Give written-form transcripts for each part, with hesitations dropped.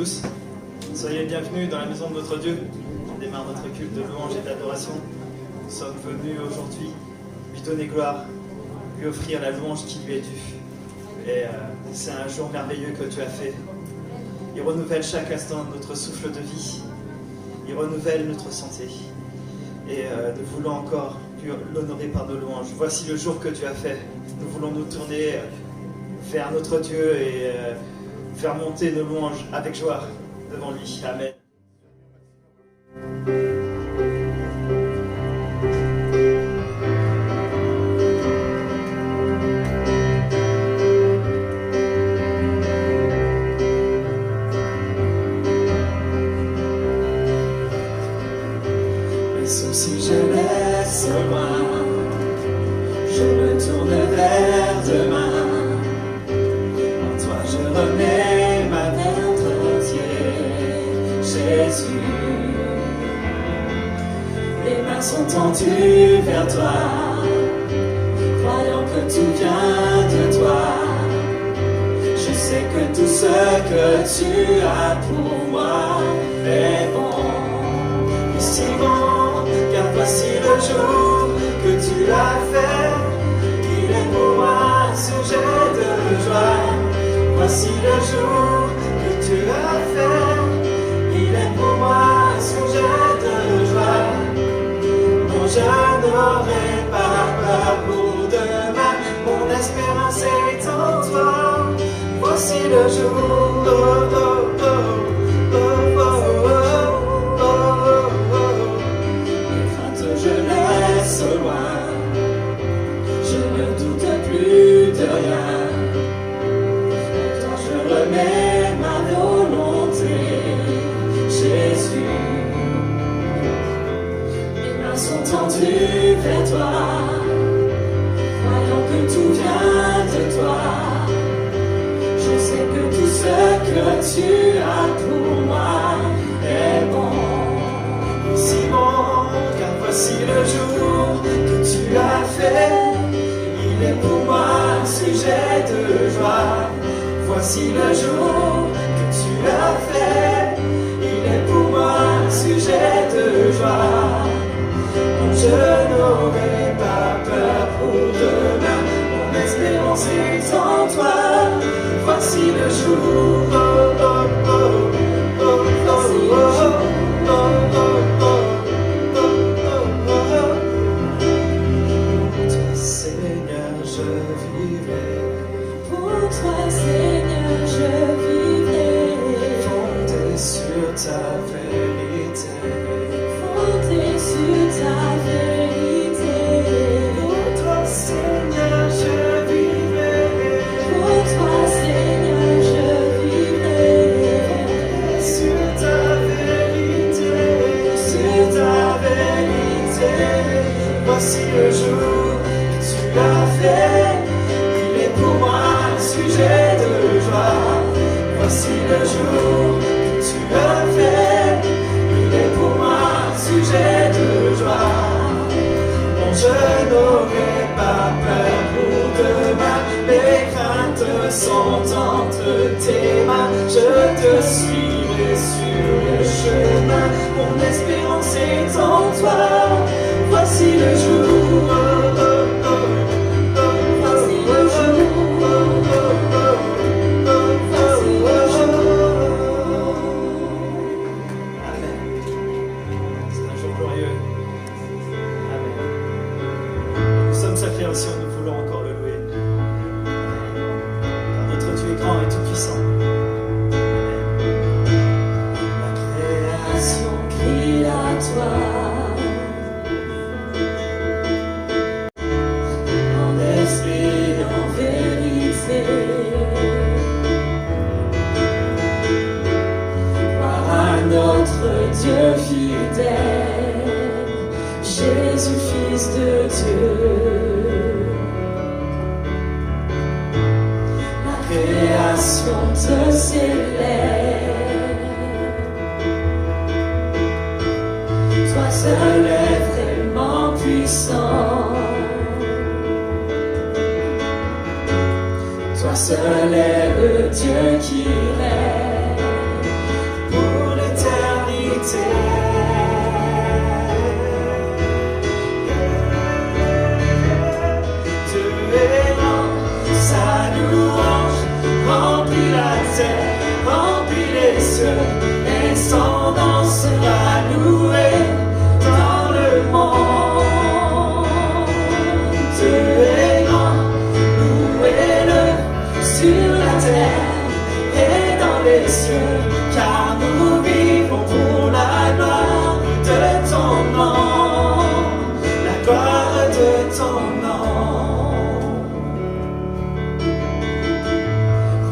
tous. Soyez les bienvenus dans la maison de notre Dieu. On démarre notre culte de louange et d'adoration. Nous sommes venus aujourd'hui lui donner gloire, lui offrir la louange qui lui est due. Et c'est un jour merveilleux que tu as fait. Il renouvelle chaque instant notre souffle de vie. Il renouvelle notre santé. Et nous voulons encore l'honorer par nos louanges. Voici le jour que tu as fait. Nous voulons nous tourner vers notre Dieu et faire monter nos louanges avec joie devant lui. Amen. Si je laisse loin, je me tourne vers demain. En toi je remets ma vie entière, Jésus. Les mains sont tendues vers toi, croyant que tout vient de toi. Je sais que tout ce que tu as pour moi est bon, et si bon. Car voici le jour que tu as fait, il est pour moi un sujet de joie. Voici le jour que tu as fait, il est pour moi un sujet de joie. Non, je n'aurai pas peur pour demain, mon espérance est en toi. Voici le jour, oh, oh, oh, oh, oh, oh, oh. Je laisse loin, je ne doute plus de rien. Quand je remets ma volonté, Jésus. Mes mains sont tendues vers toi, croyant que tout vient de toi. Je sais que tout ce que tu as pour moi est bon, si bon. Car voici le jour que tu as fait, il est pour moi un sujet de joie. Voici le jour que tu as fait, il est pour moi un sujet de joie. Non, je n'aurai pas peur pour demain, mon espérance est en toi. Voici le jour, oh, oh, oh, oh, oh, oh, oh, oh, oh. Seigneur, je vivrai, fondé sur ta vérité, fondé sur ta vérité. Pour toi, Seigneur, je vivrai, pour toi, Seigneur, je vivrai, fondé sur ta vérité, sur ta vérité. Voici le jour que tu as fait, il est pour moi sujet de joie. Voici le jour que tu as fait, il est pour moi un sujet de joie. Non, je n'aurai pas peur pour demain, mes craintes sont entre tes mains. Je te suivrai sur le chemin, mon espérance est en toi. Voici le jour, oh, oh, oh, oh, voici le jour. Création, nous voulons encore le louer. Car notre Dieu est grand et tout-puissant. La création crie à toi, en esprit, en vérité. Par notre Dieu fidèle, Jésus, Fils de Dieu. Création te célèbre, toi seul est vraiment puissant, toi seul est le Dieu qui règne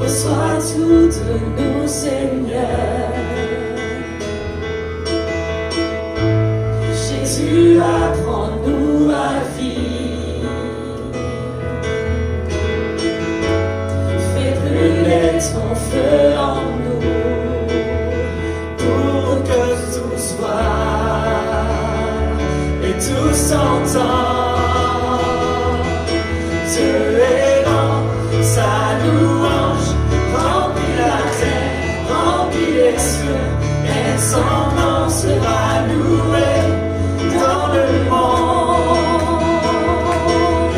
Reçois tout de nous, Seigneur. Jésus, apprends-nous à vivre. Fais brûler ton feu en nous, pour que tous voient et tous entendent. Dieu est grand, sa louange remplit la terre, remplit les cieux, et son nom sera loué dans le monde.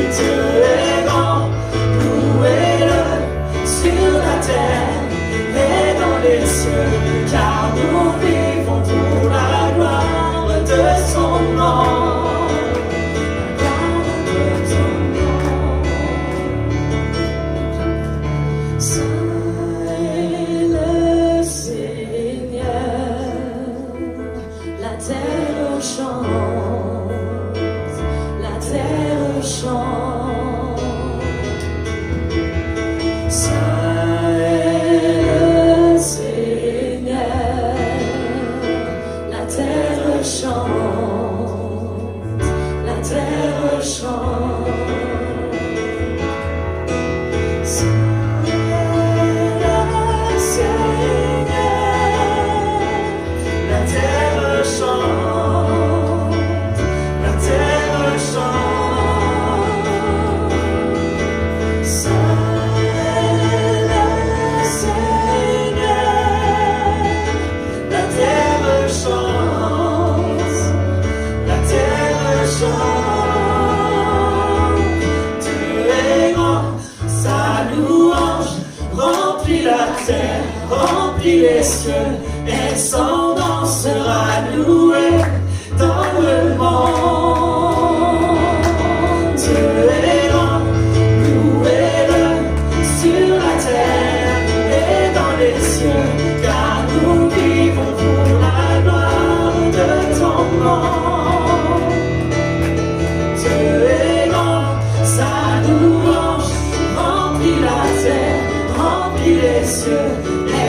Et Dieu est grand, louez-le sur la terre et dans les cieux, car nous vivons pour la gloire de son nom. Remplis les cieux, et son nom sera loué dans le monde. Dieu est grand, louez-le sur la terre et dans les cieux, car nous vivons pour la gloire de ton nom. Dieu est grand, sa louange remplit la terre, remplit les cieux.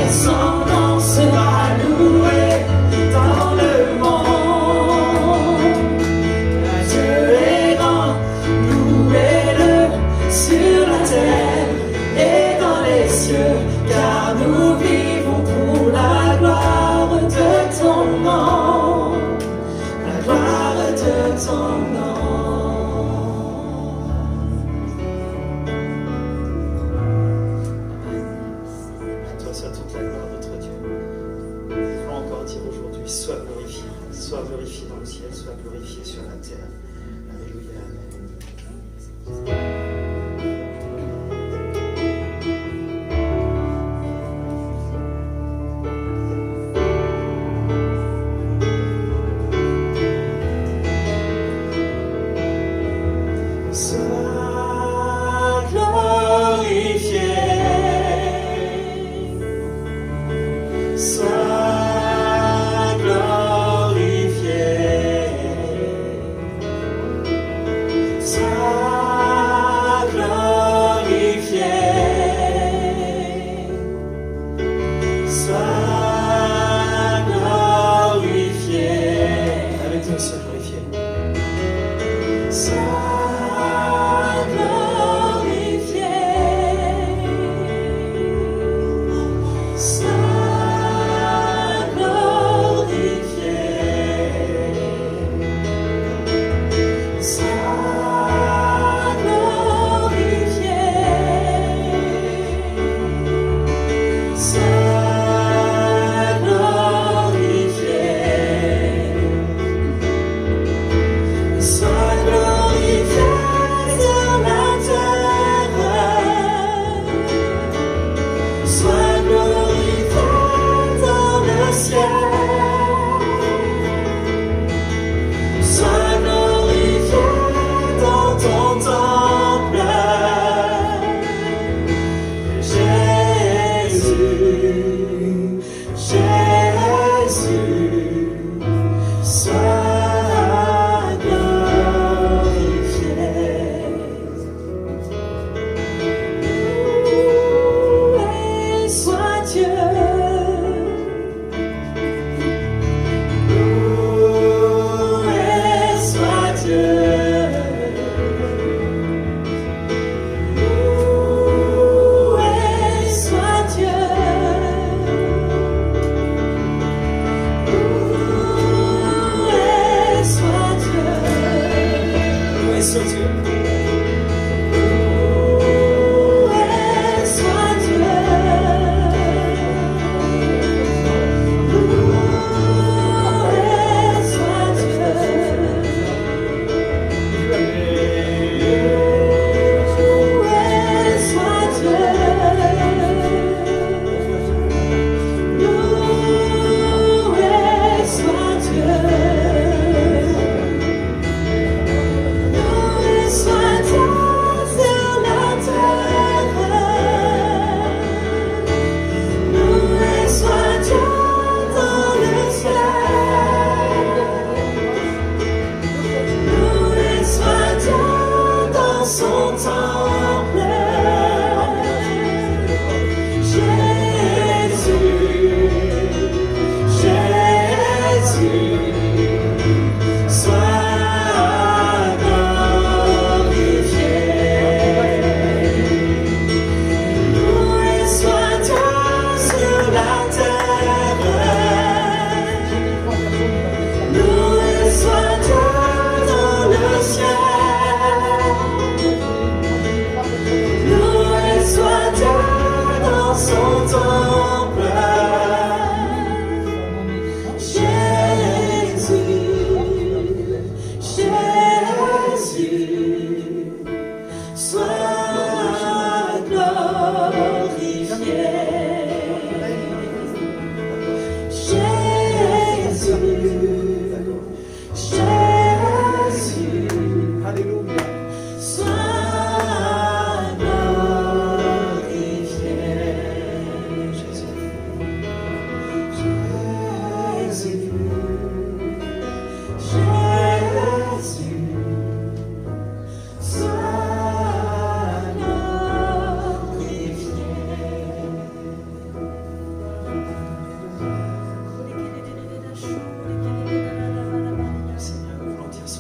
Son nom sera loué dans le monde. Dieu est grand, louez-le sur la terre et dans les cieux, car nous vivons pour la gloire de ton nom, la gloire de ton nom. Sois glorifié dans le ciel, sois glorifié sur la terre. Alléluia, amen. Glorifié.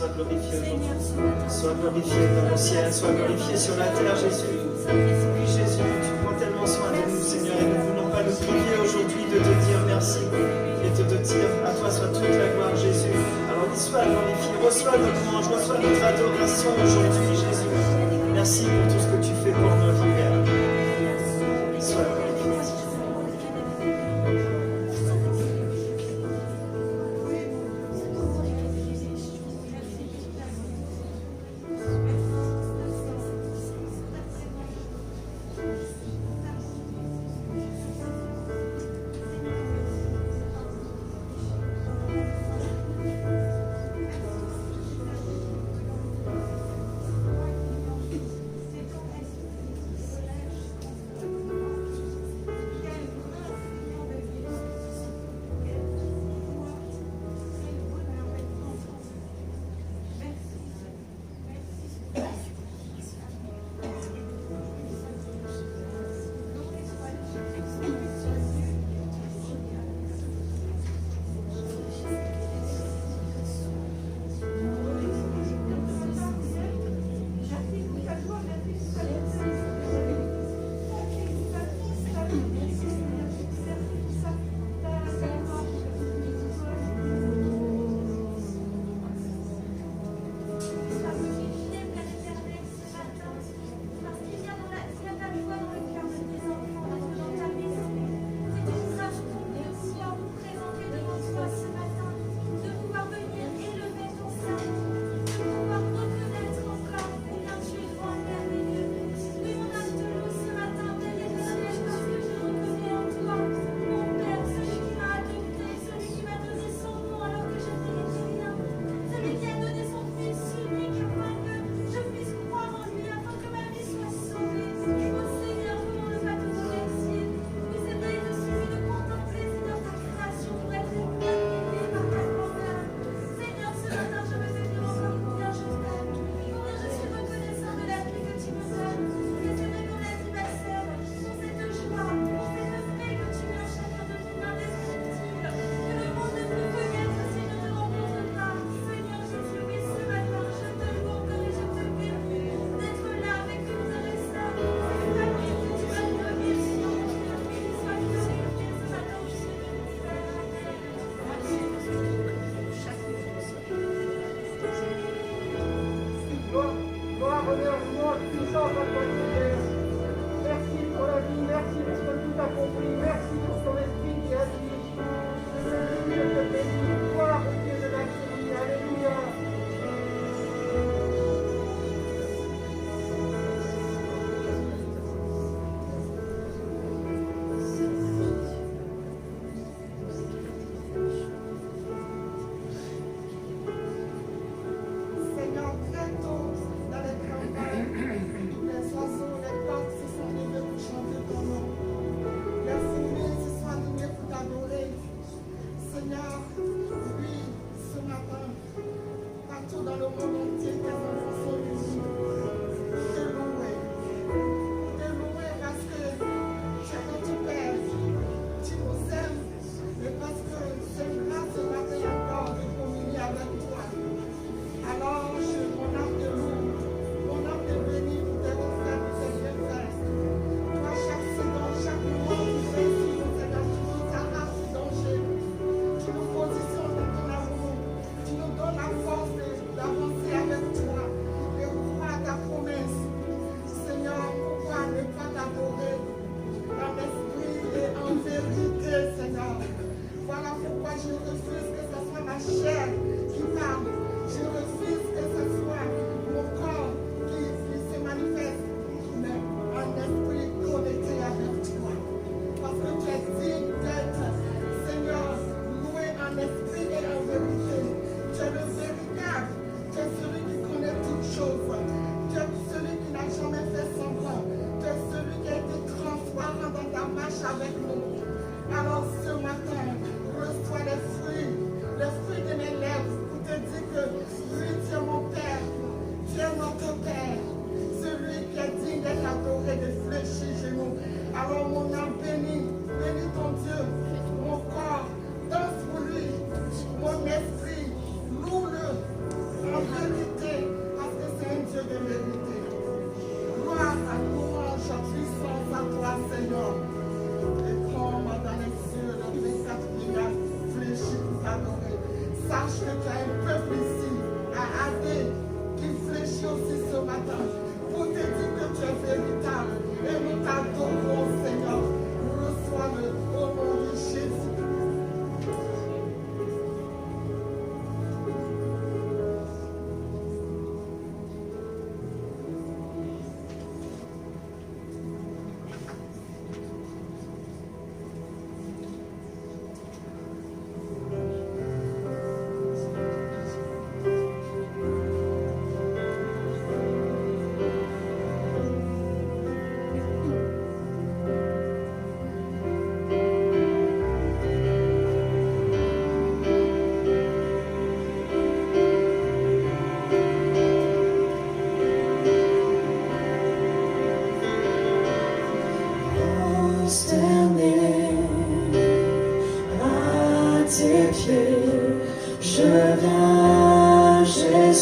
sois glorifié aujourd'hui. Sois glorifié dans le ciel, sois glorifié sur la terre, Jésus. Oui, Jésus, tu prends tellement soin de nous, Seigneur, et nous ne voulons pas nous priver aujourd'hui de te dire merci et de te dire à toi soit toute la gloire, Jésus. Alors, sois glorifié, reçois notre louange, reçois notre adoration aujourd'hui, Jésus. Merci pour tout ce que tu fais pour nos vies, Père. Sois glorifié.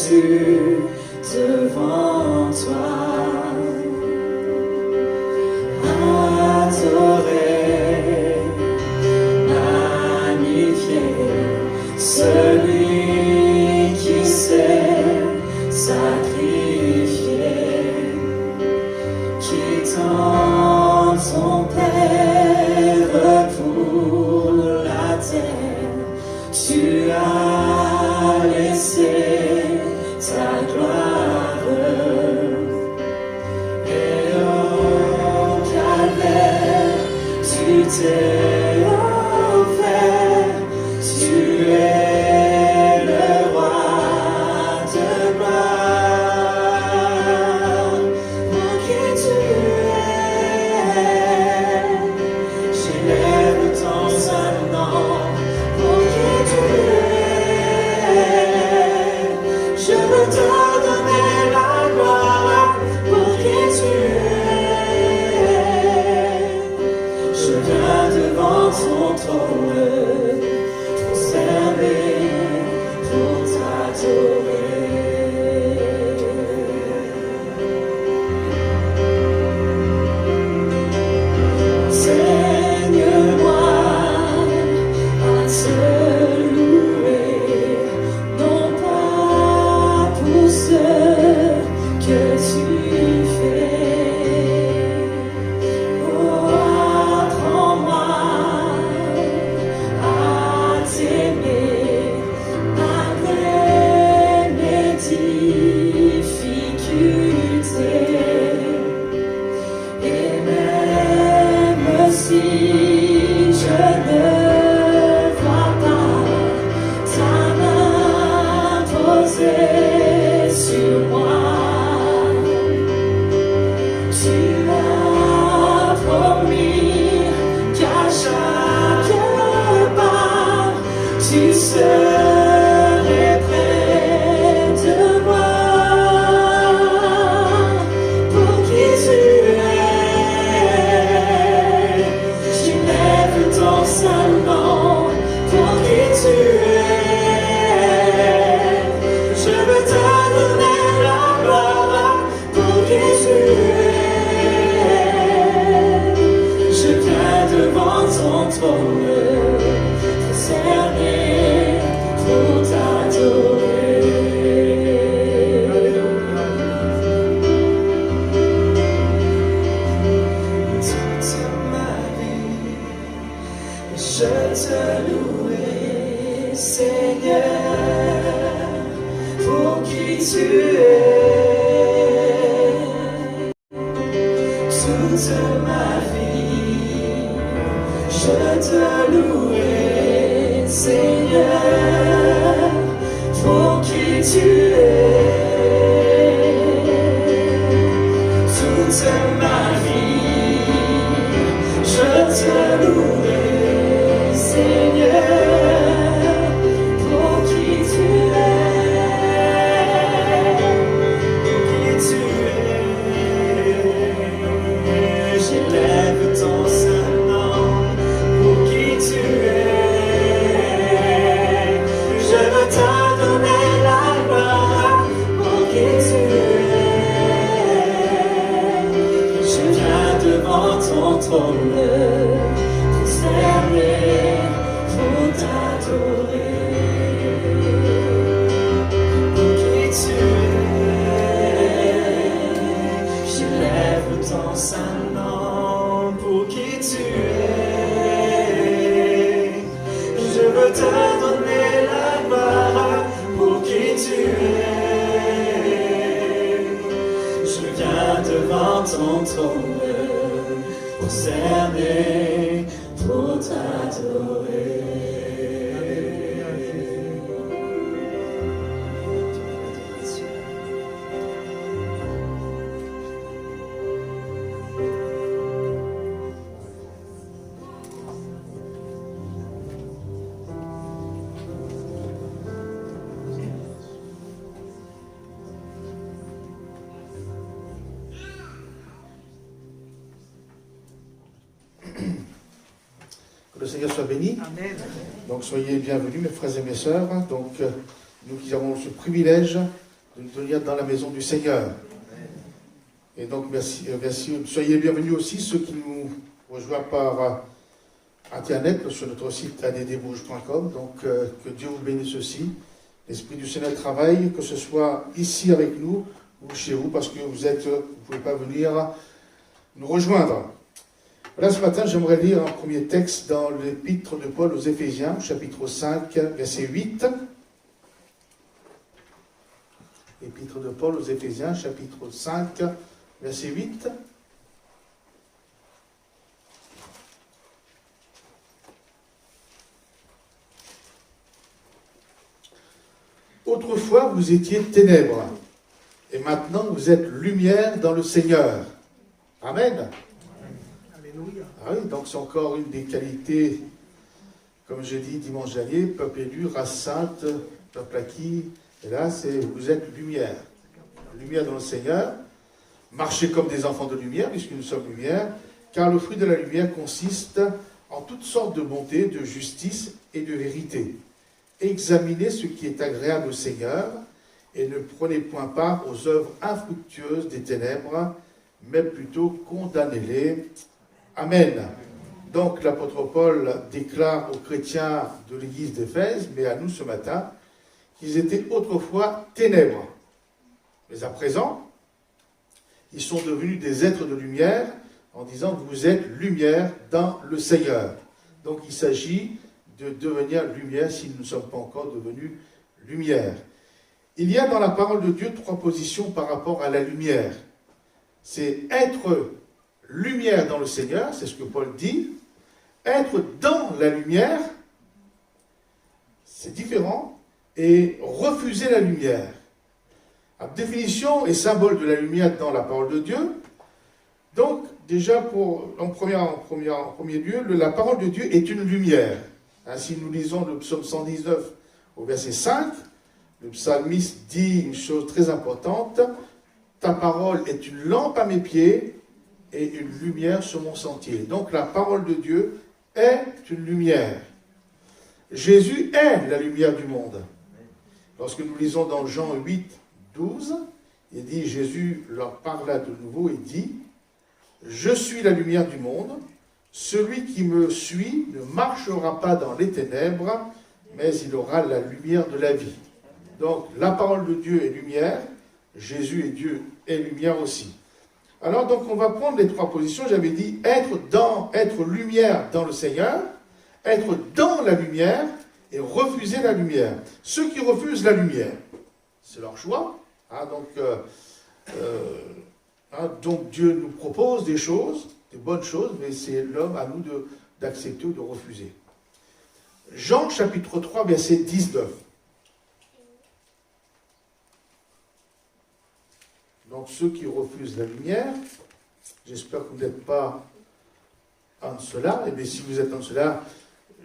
Jésus, devant toi. Adorer, magnifier celui qui s'est sacrifié, quittant son Père pour la terre. Tu as laissé ta gloire et au calvaire tu t'es offert. Tu es le roi de gloire. Pour qui tu es, j'élève ton seul nom. Pour qui tu es, je veux te donner la gloire. Pour qui tu es, je viens devant ton trône pour servir, pour t'adorer. Enseigne-moi à te louer, non pas pour ce que tu fais. Oh, apprends-moi à t'aimer malgré mes difficultés. Et même si je ne vois pas ta main posée sur moi, tu as promis qu'à chaque pas, tu serais près de moi. Pour qui tu es, j'élève ton seul nom. Pour qui tu es, je veux te donner la gloire. Pour qui tu es, je viens devant ton trône pour servir, pour t'adorer. Toute ma vie, je te louerai, Seigneur, pour qui tu es. Toute ma vie, je te louerai, Seigneur, pour qui tu es. Toute ma vie, je te louerai, Seigneur, pour qui tu es. Pour qui tu es, j'élève ton seul nom. Pour qui tu es, je veux te donner la gloire. Pour qui tu es, je viens devant ton trône pour servir, pour t'adorer. Pour qui tu es, j'élève ton saint nom. Pour qui tu es, je veux te donner la gloire. Pour qui tu es, je viens devant ton trône pour servir, pour t'adorer. Que le Seigneur soit béni. Amen. Donc soyez bienvenus mes frères et mes sœurs. Donc nous qui avons ce privilège de venir dans la maison du Seigneur. Et donc, merci. Soyez bienvenus aussi ceux qui nous rejoignent par Internet sur notre site addbouge.com. Donc, que Dieu vous bénisse aussi. L'Esprit du Seigneur travaille, que ce soit ici avec nous ou chez vous, parce que vous ne pouvez pas venir nous rejoindre. Voilà, ce matin, j'aimerais lire un premier texte dans l'épître de Paul aux Éphésiens, chapitre 5, verset 8. Épître de Paul aux Éphésiens, chapitre 5, verset 8. Autrefois, vous étiez ténèbres, et maintenant vous êtes lumière dans le Seigneur. Amen. Alléluia. Ah oui, donc c'est encore une des qualités, comme j'ai dit dimanche dernier, peuple élu, race sainte, peuple acquis. Et là, vous êtes lumière. Lumière dans le Seigneur. Marchez comme des enfants de lumière, puisque nous sommes lumière, car le fruit de la lumière consiste en toutes sortes de bonté, de justice et de vérité. Examinez ce qui est agréable au Seigneur, et ne prenez point part aux œuvres infructueuses des ténèbres, mais plutôt condamnez-les. Amen. Donc l'apôtre Paul déclare aux chrétiens de l'église d'Éphèse, mais à nous ce matin, qu'ils étaient autrefois ténèbres. Mais à présent, ils sont devenus des êtres de lumière en disant que vous êtes lumière dans le Seigneur. Donc il s'agit de devenir lumière si nous ne sommes pas encore devenus lumière. Il y a dans la parole de Dieu 3 positions par rapport à la lumière. C'est être lumière dans le Seigneur, c'est ce que Paul dit. Être dans la lumière, c'est différent. Et refuser la lumière. La définition et symbole de la lumière dans la parole de Dieu. Donc, déjà, en premier lieu, la parole de Dieu est une lumière. Ainsi, nous lisons le psaume 119 au verset 5. Le psalmiste dit une chose très importante. Ta parole est une lampe à mes pieds et une lumière sur mon sentier. Donc, la parole de Dieu est une lumière. Jésus est la lumière du monde. Lorsque nous lisons dans Jean 8, 12, il dit, Jésus leur parla de nouveau et dit, « Je suis la lumière du monde, celui qui me suit ne marchera pas dans les ténèbres, mais il aura la lumière de la vie. » Donc, la parole de Dieu est lumière, Jésus est Dieu et lumière aussi. Alors, donc, on va prendre les 3 positions. J'avais dit, être lumière dans le Seigneur, être dans la lumière, et refuser la lumière. Ceux qui refusent la lumière, c'est leur choix. Donc Dieu nous propose des choses, des bonnes choses, mais c'est l'homme à nous d'accepter ou de refuser. Jean chapitre 3, verset 19. Donc ceux qui refusent la lumière, j'espère que vous n'êtes pas en cela, et bien si vous êtes en cela,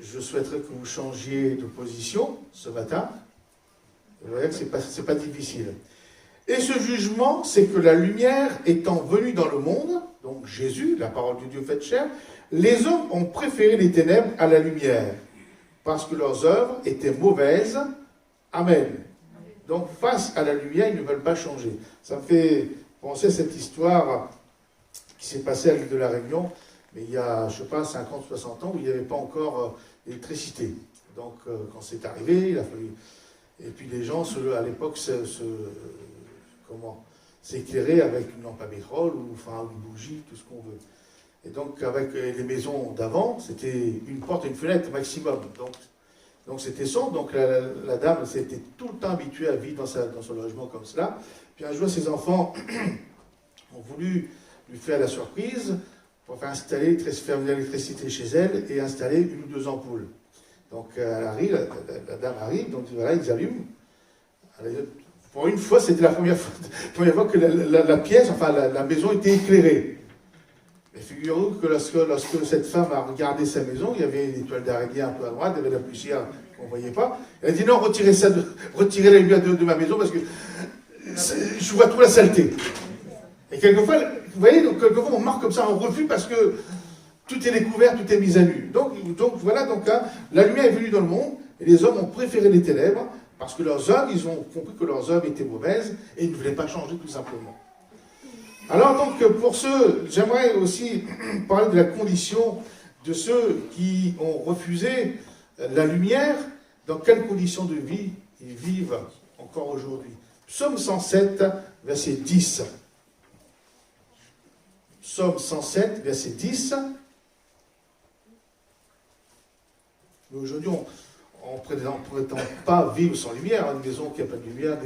je souhaiterais que vous changiez de position ce matin. Vous voyez que ce n'est pas difficile. Et ce jugement, c'est que la lumière étant venue dans le monde, donc Jésus, la parole de Dieu faite chair, les hommes ont préféré les ténèbres à la lumière, parce que leurs œuvres étaient mauvaises. Amen. Donc face à la lumière, ils ne veulent pas changer. Ça me fait penser à cette histoire qui s'est passée à l'île de la Réunion, mais il y a, je ne sais pas, 50, 60 ans, où il n'y avait pas encore d'électricité. Donc, quand c'est arrivé, il a fallu... Et puis les gens, à l'époque, s'éclairaient avec une lampe à pétrole, ou une bougie, tout ce qu'on veut. Et donc, avec les maisons d'avant, c'était une porte et une fenêtre maximum. Donc c'était sombre. Donc, la dame s'était tout le temps habituée à vivre dans son logement comme cela. Puis un jour, ses enfants ont voulu lui faire la surprise pour faire venir l'électricité chez elle et installer 1 ou 2 ampoules. Donc elle arrive, la dame arrive, donc voilà, ils allument. Pour une fois, c'était la première fois que la pièce, la maison était éclairée. Mais figurez-vous que lorsque cette femme a regardé sa maison, il y avait une étoile d'araignée un peu à droite, il y avait la poussière qu'on ne voyait pas. Elle a dit non, retirez la lumière de ma maison parce que je vois trop la saleté. Et quelquefois, vous voyez, donc quelquefois on marque comme ça un refus parce que tout est découvert, tout est mis à nu. Donc voilà, la lumière est venue dans le monde et les hommes ont préféré les ténèbres Parce que leurs œuvres, ils ont compris que leurs œuvres étaient mauvaises et ils ne voulaient pas changer tout simplement. Alors donc, pour ceux, j'aimerais aussi parler de la condition de ceux qui ont refusé la lumière, dans quelles conditions de vie ils vivent encore aujourd'hui. Psaume 107, verset 10. Psaume 107, verset 10. Mais aujourd'hui, on ne prétend pas vivre sans lumière. Une maison qui n'a pas de lumière,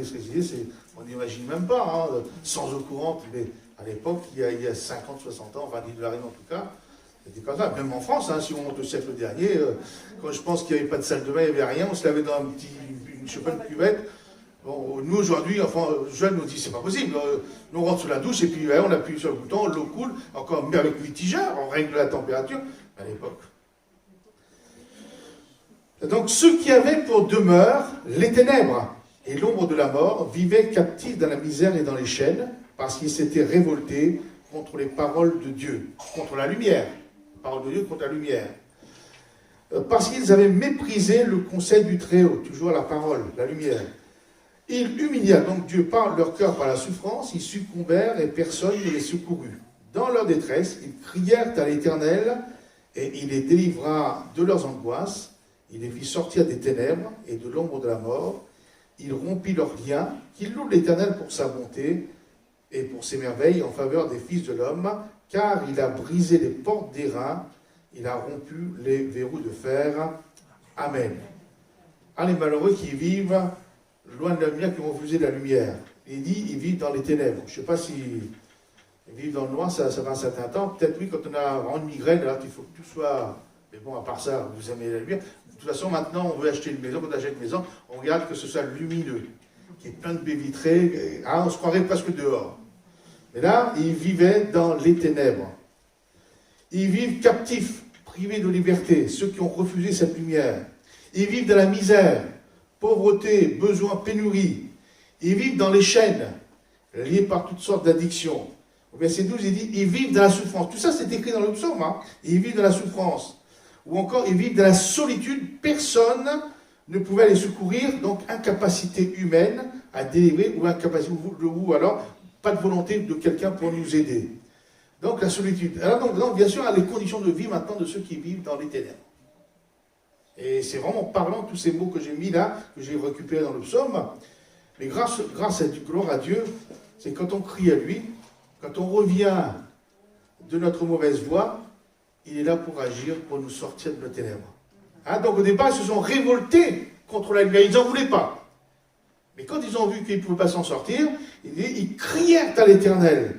on n'imagine même pas, hein, sans eau courante. Mais à l'époque, il y a 50, 60 ans, enfin, l'île de la Reine en tout cas, c'était comme ça. Même en France, hein, si on monte au siècle dernier, quand je pense qu'il n'y avait pas de salle de bain, il n'y avait rien, on se lavait dans une cuvette. Bon, nous aujourd'hui, enfin, jeunes nous disent c'est pas possible. Nous on rentre sous la douche et puis on appuie sur le bouton, l'eau coule, encore mais avec mitigeur, on règle la température. À l'époque. Donc ceux qui avaient pour demeure les ténèbres et l'ombre de la mort vivaient captifs dans la misère et dans les chaînes parce qu'ils s'étaient révoltés contre les paroles de Dieu, contre la lumière. Parole de Dieu contre la lumière. Parce qu'ils avaient méprisé le conseil du Très-Haut, toujours la parole, la lumière. Il humilia donc Dieu par leur cœur par la souffrance, ils succombèrent et personne ne les secourut. Dans leur détresse, ils crièrent à l'Éternel et il les délivra de leurs angoisses. Il les fit sortir des ténèbres et de l'ombre de la mort. Il rompit leurs liens, qu'il loue l'Éternel pour sa bonté et pour ses merveilles en faveur des fils de l'homme, car il a brisé les portes d'airain, il a rompu les verrous de fer. Amen. Ah, les malheureux qui vivent loin de la lumière, qui ont refusé la lumière. Il dit, ils vivent dans les ténèbres. Je ne sais pas si ils vivent dans le noir, ça va un certain temps. Peut-être oui, quand on a vraiment une migraine, là, il faut que tout soit... Mais bon, à part ça, vous aimez la lumière. De toute façon, maintenant, on veut acheter une maison. Quand on achète une maison, on regarde que ce soit lumineux, qu'il y ait plein de baies vitrées. Ah, on se croirait presque dehors. Mais là, ils vivaient dans les ténèbres. Ils vivent captifs, privés de liberté, ceux qui ont refusé cette lumière. Ils vivent dans la misère, pauvreté, besoin, pénurie. Ils vivent dans les chaînes, liés par toutes sortes d'addictions. Au verset 12, il dit, ils vivent dans la souffrance. Tout ça, c'est écrit dans le psaume. Hein. Ils vivent dans la souffrance. Ou encore, ils vivent dans la solitude. Personne ne pouvait les secourir. Donc, incapacité humaine à délivrer ou incapacité, ou alors, pas de volonté de quelqu'un pour nous aider. Donc, la solitude. Alors, donc bien sûr, il y a les conditions de vie maintenant de ceux qui vivent dans les ténèbres. Et c'est vraiment parlant, tous ces mots que j'ai mis là, que j'ai récupérés dans le psaume. Mais grâce à Dieu, gloire à Dieu, c'est quand on crie à lui, quand on revient de notre mauvaise voie, il est là pour agir, pour nous sortir de nos ténèbres. Hein, donc au départ, ils se sont révoltés contre la lumière, ils n'en voulaient pas. Mais quand ils ont vu qu'ils ne pouvaient pas s'en sortir, ils crièrent à l'Éternel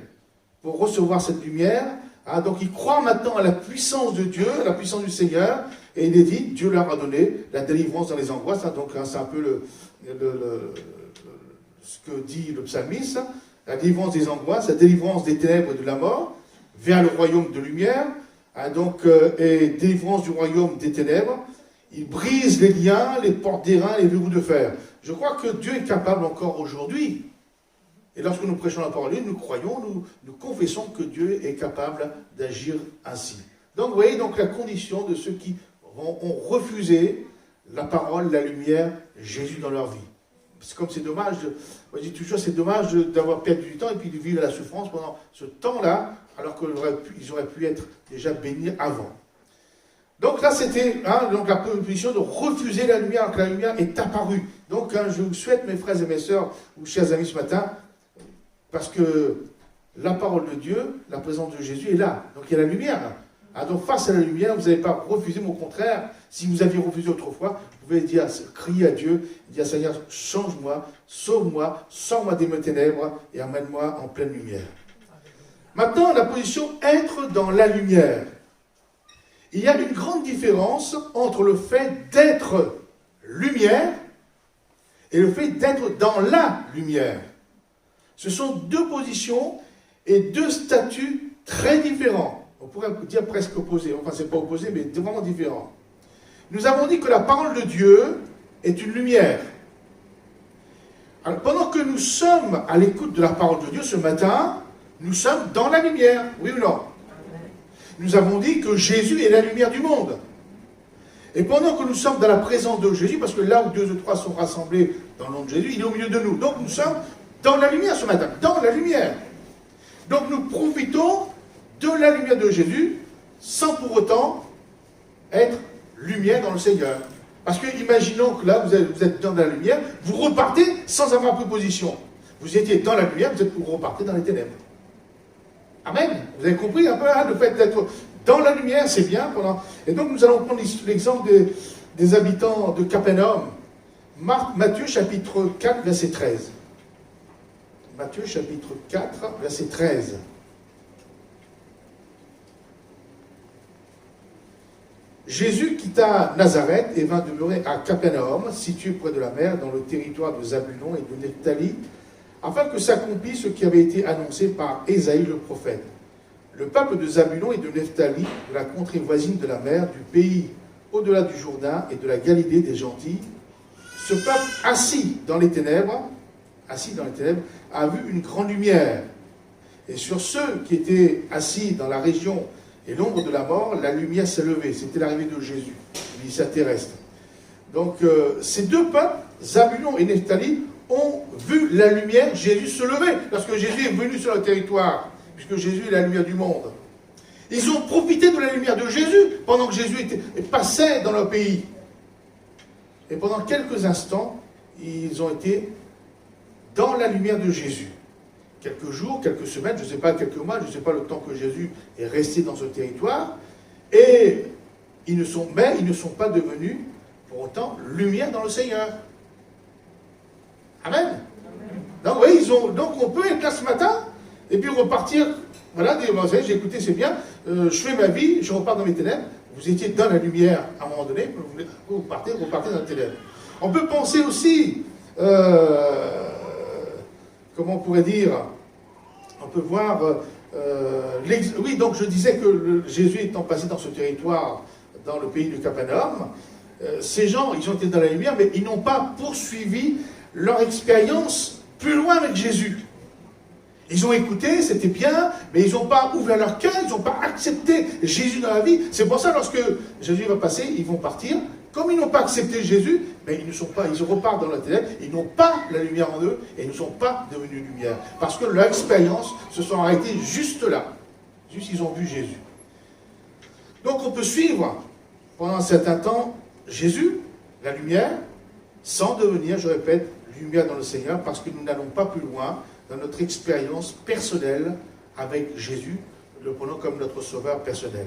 pour recevoir cette lumière. Hein, donc ils croient maintenant à la puissance de Dieu, à la puissance du Seigneur, et il est dit, Dieu leur a donné la délivrance dans les angoisses. Hein, donc hein, c'est un peu ce que dit le psalmiste, la délivrance des angoisses, la délivrance des ténèbres et de la mort, vers le royaume de lumière, hein, et délivrance du royaume des ténèbres. Il brise les liens, les portes d'airain, les verrous de fer. Je crois que Dieu est capable encore aujourd'hui. Et lorsque nous prêchons la parole, nous croyons, nous confessons que Dieu est capable d'agir ainsi. Donc vous voyez donc la condition de ceux qui ont refusé la parole, la lumière, Jésus dans leur vie. C'est comme c'est dommage, je dis toujours, c'est dommage d'avoir perdu du temps et puis de vivre la souffrance pendant ce temps-là, alors qu'ils auraient pu être déjà bénis avant. Donc là, c'était donc la position de refuser la lumière, alors que la lumière est apparue. Donc je vous souhaite, mes frères et mes sœurs, ou chers amis ce matin, parce que la parole de Dieu, la présence de Jésus est là. Donc il y a la lumière. Donc face à la lumière, vous n'avez pas refusé, mais au contraire, si vous aviez refusé autrefois, vous pouvez dire, crier à Dieu, dire Seigneur, change-moi, sauve-moi, sors-moi des ténèbres et amène-moi en pleine lumière. Maintenant, la position être dans la lumière. Il y a une grande différence entre le fait d'être lumière et le fait d'être dans la lumière. Ce sont deux positions et deux statuts très différents. On pourrait dire presque opposés. Enfin, ce n'est pas opposé, mais vraiment différents. Nous avons dit que la parole de Dieu est une lumière. Alors, pendant que nous sommes à l'écoute de la parole de Dieu ce matin, nous sommes dans la lumière. Oui ou non? Nous avons dit que Jésus est la lumière du monde. Et pendant que nous sommes dans la présence de Jésus, parce que là où 2 ou 3 sont rassemblés dans le nom de Jésus, il est au milieu de nous. Donc nous sommes dans la lumière ce matin, dans la lumière. Donc nous profitons de la lumière de Jésus, sans pour autant être lumière dans le Seigneur. Parce que imaginons que là, vous êtes dans la lumière, vous repartez sans avoir pris position. Vous étiez dans la lumière, vous repartez dans les ténèbres. Amen. Vous avez compris un peu le fait d'être dans la lumière, c'est bien. Et donc nous allons prendre l'exemple des habitants de Capernaum. Matthieu chapitre 4, verset 13. Matthieu chapitre 4, verset 13. Jésus quitta Nazareth et vint demeurer à Capernaum, situé près de la mer, dans le territoire de Zabulon et de Nephtali, afin que s'accomplisse ce qui avait été annoncé par Ésaïe le prophète. Le peuple de Zabulon et de Nephtali, de la contrée voisine de la mer, du pays au-delà du Jourdain et de la Galilée des gentils, ce peuple assis dans les ténèbres, a vu une grande lumière. Et sur ceux qui étaient assis dans la région et l'ombre de la mort, la lumière s'est levée. C'était l'arrivée de Jésus, l'émissaire terrestre. Donc, ces deux peuples, Zabulon et Nephtali, ont vu la lumière, Jésus se lever, parce que Jésus est venu sur le territoire, puisque Jésus est la lumière du monde. Ils ont profité de la lumière de Jésus, pendant que Jésus passait dans leur pays. Et pendant quelques instants, ils ont été dans la lumière de Jésus. Quelques jours, quelques semaines, je ne sais pas, quelques mois, je ne sais pas le temps que Jésus est resté dans ce territoire, et ils ne sont pas devenus, pour autant, lumière dans le Seigneur. Amen. Donc, oui, donc on peut être là ce matin, et puis repartir, voilà, dire, vous savez, j'ai écouté, c'est bien, je fais ma vie, je repars dans mes ténèbres. Vous étiez dans la lumière à un moment donné, vous repartez dans les ténèbres. On peut penser aussi, comment on pourrait dire, on peut voir, oui, donc je disais que Jésus étant passé dans ce territoire, dans le pays de Capernaum, ces gens, ils ont été dans la lumière, mais ils n'ont pas poursuivi leur expérience plus loin avec Jésus. Ils ont écouté, c'était bien, mais ils n'ont pas ouvert leur cœur, ils n'ont pas accepté Jésus dans la vie. C'est pour ça, lorsque Jésus va passer, ils vont partir. Comme ils n'ont pas accepté Jésus, mais ils repartent dans la ténèbre, ils n'ont pas la lumière en eux, et ils ne sont pas devenus lumière. Parce que leur expérience se sont arrêtées juste là. Juste, ils ont vu Jésus. Donc on peut suivre, pendant un certain temps, Jésus, la lumière, sans devenir, je répète, lumière dans le Seigneur, parce que nous n'allons pas plus loin dans notre expérience personnelle avec Jésus, le prenons comme notre sauveur personnel.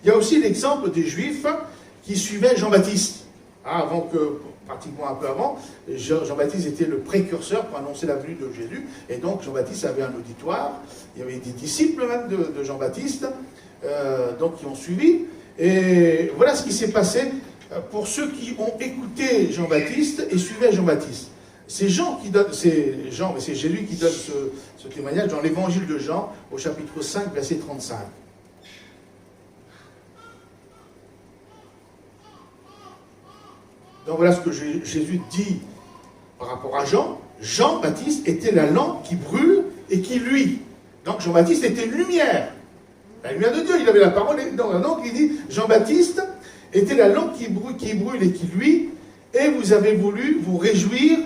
Il y a aussi l'exemple des Juifs qui suivaient Jean-Baptiste. Avant que, pratiquement un peu avant, Jean-Baptiste était le précurseur pour annoncer la venue de Jésus, et donc Jean-Baptiste avait un auditoire, il y avait des disciples même de Jean-Baptiste, donc qui ont suivi, et voilà ce qui s'est passé pour ceux qui ont écouté Jean-Baptiste et suivaient Jean-Baptiste. C'est Jésus qui donne ce témoignage dans l'évangile de Jean, au chapitre 5, verset 35. Donc voilà ce que Jésus dit par rapport à Jean. Jean-Baptiste était la lampe qui brûle et qui luit. Donc Jean-Baptiste était une lumière. La lumière de Dieu, il avait la parole. Donc il dit, Jean-Baptiste était la lampe qui brûle et qui luit, et vous avez voulu vous réjouir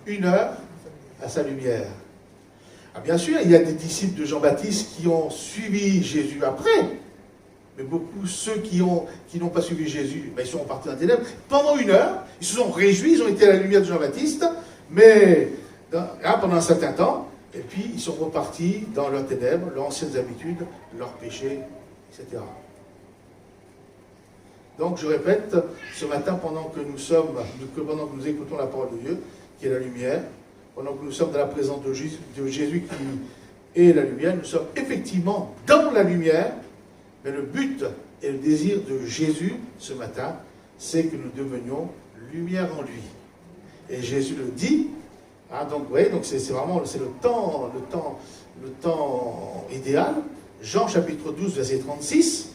une heure à sa lumière. Ah, bien sûr, il y a des disciples de Jean-Baptiste qui ont suivi Jésus après, mais beaucoup, ceux qui n'ont pas suivi Jésus, ben, ils sont partis dans les ténèbres. Pendant une heure, ils se sont réjouis, ils ont été à la lumière de Jean-Baptiste, mais pendant un certain temps, et puis ils sont repartis dans leurs ténèbres, leurs anciennes habitudes, leurs péchés, etc. Donc je répète, ce matin, pendant que nous écoutons la parole de Dieu, qui est la lumière, pendant que nous sommes dans la présence de Jésus qui est la lumière, nous sommes effectivement dans la lumière, mais le but et le désir de Jésus ce matin, c'est que nous devenions lumière en lui. Et Jésus le dit, donc c'est vraiment le temps idéal. Jean chapitre 12, verset 36.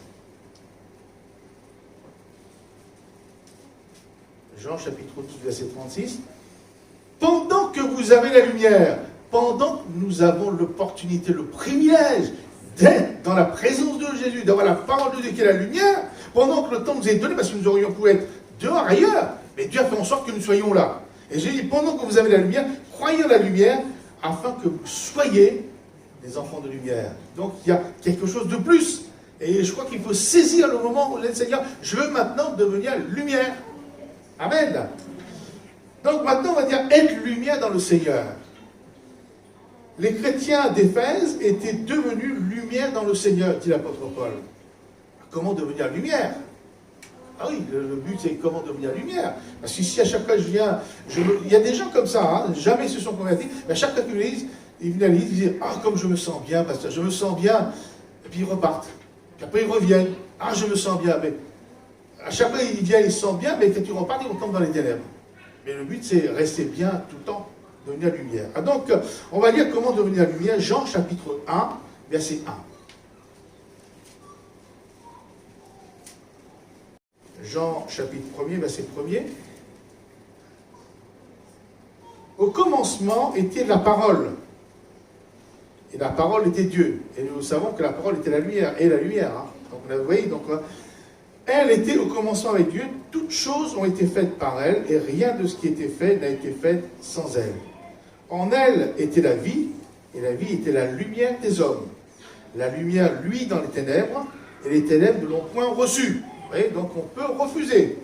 Jean chapitre 12, verset 36. Pendant que vous avez la lumière, pendant que nous avons l'opportunité, le privilège d'être dans la présence de Jésus, d'avoir la parole de Dieu qui est la lumière, pendant que le temps nous est donné, parce que nous aurions pu être dehors, ailleurs, mais Dieu a fait en sorte que nous soyons là. Et j'ai dit, pendant que vous avez la lumière, croyez en la lumière, afin que vous soyez des enfants de lumière. Donc il y a quelque chose de plus. Et je crois qu'il faut saisir le moment où le Seigneur, je veux maintenant devenir lumière. Amen. Donc maintenant on va dire être lumière dans le Seigneur. Les chrétiens d'Éphèse étaient devenus lumière dans le Seigneur, dit l'apôtre Paul. Comment devenir lumière? Ah oui, le but c'est comment devenir lumière. Parce qu'ici à chaque fois je viens, il y a des gens comme ça, hein, jamais ils se sont convertis, mais à chaque fois qu'ils viennent à l'église, ils disent, ah comme je me sens bien, pasteur, je me sens bien, et puis ils repartent. Puis après ils reviennent, ah je me sens bien, mais à chaque fois ils viennent, ils se sentent bien, mais quand ils repartent, ils retombent dans les ténèbres. Mais le but c'est rester bien tout le temps, devenir lumière. Ah, donc on va lire comment devenir lumière, Jean chapitre 1, verset 1. Jean chapitre 1er, verset 1er. Au commencement était la parole. Et la parole était Dieu. Et nous savons que la parole était la lumière. Et la lumière. Hein. Donc vous voyez, donc, elle était au commencement avec Dieu. Toutes choses ont été faites par elle. Et rien de ce qui était fait n'a été fait sans elle. En elle était la vie. Et la vie était la lumière des hommes. La lumière, lui, dans les ténèbres. Et les ténèbres ne l'ont point reçue. Vous voyez, donc on peut refuser.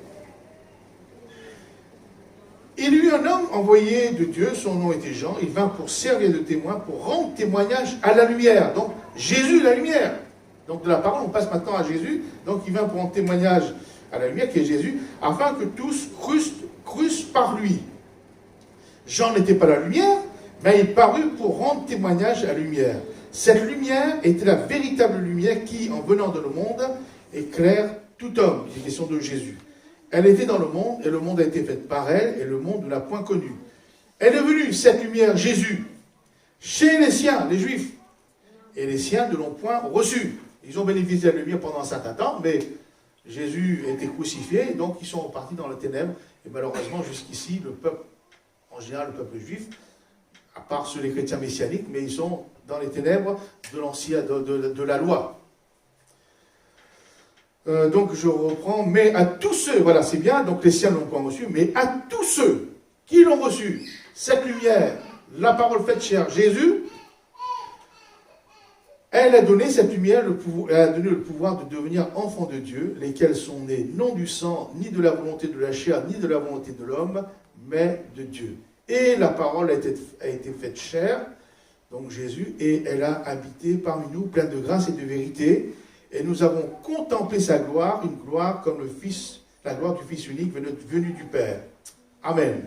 Il y eut un homme envoyé de Dieu, son nom était Jean, il vint pour servir de témoin, pour rendre témoignage à la lumière. Donc Jésus, la lumière. Donc de la parole, on passe maintenant à Jésus. Donc il vint pour rendre témoignage à la lumière, qui est Jésus, afin que tous crussent par lui. Jean n'était pas la lumière, mais il parut pour rendre témoignage à la lumière. Cette lumière était la véritable lumière qui, en venant dans le monde, éclaire tout homme. C'est question de Jésus. Elle était dans le monde, et le monde a été fait par elle, et le monde ne l'a point connue. Elle est venue, cette lumière, Jésus, chez les siens, les Juifs. Et les siens ne l'ont point reçue. Ils ont bénéficié de la lumière pendant un certain temps, mais Jésus a été crucifié, donc ils sont repartis dans les ténèbres. Et malheureusement, jusqu'ici, le peuple, en général le peuple juif, à part ceux les chrétiens messianiques, mais ils sont dans les ténèbres de l'ancien, de la loi. Donc je reprends, mais à tous ceux, voilà c'est bien, donc les siens ne l'ont pas reçu, mais à tous ceux qui l'ont reçu, cette lumière, la parole faite chair, Jésus, elle a donné cette lumière, elle a donné le pouvoir de devenir enfants de Dieu, lesquels sont nés non du sang, ni de la volonté de la chair, ni de la volonté de l'homme, mais de Dieu. Et la parole a été faite chair, donc Jésus, et elle a habité parmi nous, pleine de grâce et de vérité. Et nous avons contemplé sa gloire, une gloire comme le Fils, la gloire du Fils unique venu du Père. Amen.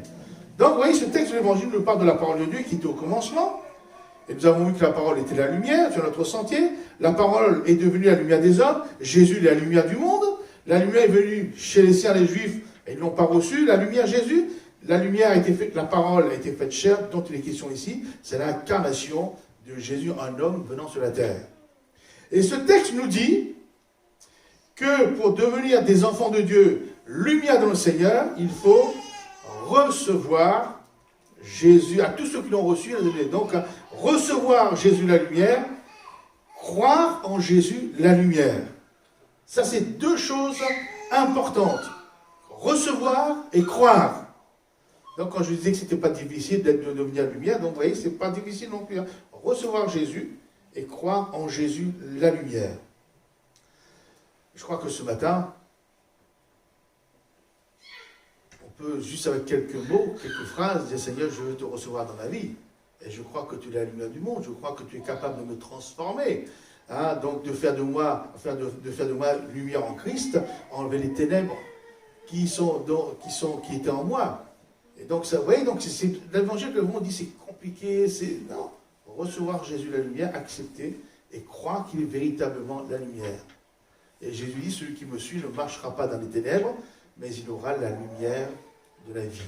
Donc, vous voyez, ce texte de l'Évangile nous parle de la parole de Dieu qui était au commencement. Et nous avons vu que la parole était la lumière sur notre sentier. La parole est devenue la lumière des hommes. Jésus est la lumière du monde. La lumière est venue chez les siens, les Juifs, et ils ne l'ont pas reçue. La lumière, Jésus. La lumière a été faite, la parole a été faite chair, dont il est question ici. C'est l'incarnation de Jésus, un homme venant sur la terre. Et ce texte nous dit que pour devenir des enfants de Dieu, lumière dans le Seigneur, il faut recevoir Jésus, à tous ceux qui l'ont reçu, donc recevoir Jésus la lumière, croire en Jésus la lumière. Ça, c'est deux choses importantes. Recevoir et croire. Donc quand je disais que ce n'était pas difficile de devenir lumière, donc vous voyez, ce n'est pas difficile non plus. Hein. Recevoir Jésus et croire en Jésus la lumière. Je crois que ce matin, on peut juste avec quelques mots, quelques phrases, dire Seigneur, je veux te recevoir dans ma vie. Et je crois que tu es la lumière du monde, je crois que tu es capable de me transformer. Hein, donc de faire de moi lumière en Christ, enlever les ténèbres qui étaient en moi. Et donc, ça, vous voyez, donc c'est l'évangile que le monde dit c'est compliqué, c'est non. Recevoir Jésus la lumière, accepter et croire qu'il est véritablement la lumière. Et Jésus dit, celui qui me suit ne marchera pas dans les ténèbres, mais il aura la lumière de la vie.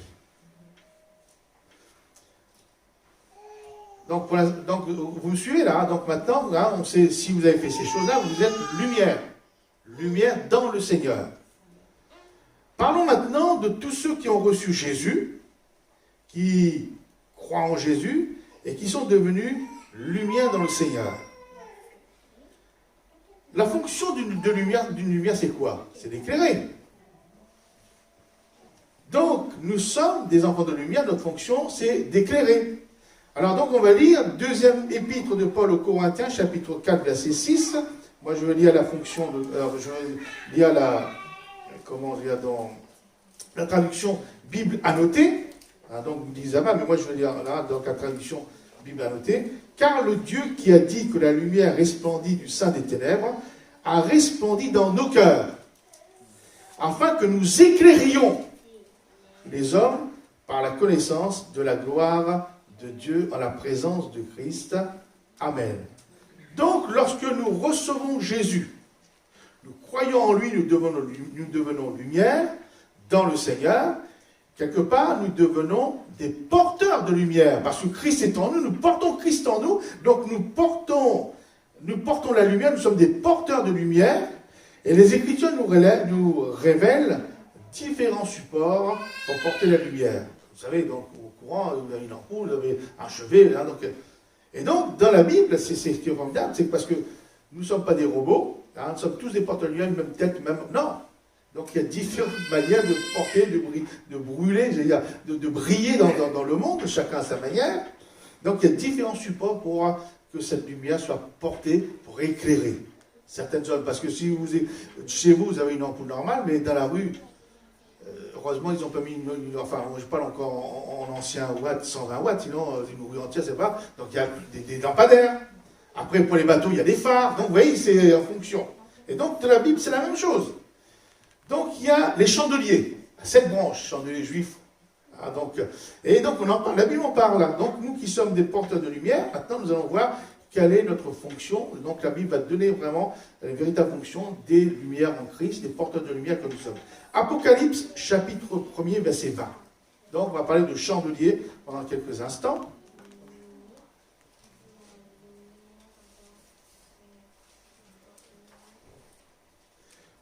Donc, vous me suivez là, donc maintenant, là, on sait, si vous avez fait ces choses-là, vous êtes lumière. Lumière dans le Seigneur. Parlons maintenant de tous ceux qui ont reçu Jésus, qui croient en Jésus, et qui sont devenus lumière dans le Seigneur. la fonction d'une lumière, c'est quoi? C'est d'éclairer. Donc, nous sommes des enfants de lumière, notre fonction, c'est d'éclairer. Alors donc, on va lire deuxième épître de Paul aux Corinthiens, chapitre 4, verset 6. Moi, je vais lire la fonction de... Alors, je vais lire comment dire, dans la traduction Bible annotée. Donc, vous dites Zama, mais moi, je vais lire là, dans la traduction Bible annotée. Car le Dieu qui a dit que la lumière resplendit du sein des ténèbres a resplendi dans nos cœurs, afin que nous éclairions les hommes par la connaissance de la gloire de Dieu en la présence de Christ. Amen. Donc, lorsque nous recevons Jésus, nous croyons en lui, nous devenons lumière dans le Seigneur. Quelque part, nous devenons des porteurs de lumière, parce que Christ est en nous, nous portons Christ en nous, donc nous portons la lumière, nous sommes des porteurs de lumière, et les Écritures nous révèlent différents supports pour porter la lumière. Vous savez, donc, au courant, vous avez une ampoule, vous avez un chevet, là, et donc, dans la Bible, c'est ce qui est formidable, c'est parce que nous ne sommes pas des robots, hein, nous sommes tous des porteurs de lumière, même tête, même... Non. Donc il y a différentes manières de porter, de brûler, de briller dans le monde, chacun à sa manière. Donc il y a différents supports pour que cette lumière soit portée, pour éclairer certaines zones. Parce que si chez vous, vous avez une ampoule normale, mais dans la rue, heureusement, ils n'ont pas mis enfin, je parle encore en ancien watts, 120 watts, sinon une rue entière, c'est pas. Donc il y a des lampadaires. Après, pour les bateaux, il y a des phares. Donc vous voyez, c'est en fonction. Et donc, dans la Bible, c'est la même chose. Donc, il y a les chandeliers, 7 branches, chandeliers juifs. Et donc, on en parle, la Bible en parle là. Donc, nous qui sommes des porteurs de lumière, maintenant, nous allons voir quelle est notre fonction. Donc, la Bible va donner vraiment la véritable fonction des lumières en Christ, des porteurs de lumière que nous sommes. Apocalypse, chapitre 1er, verset 20. Donc, on va parler de chandeliers pendant quelques instants.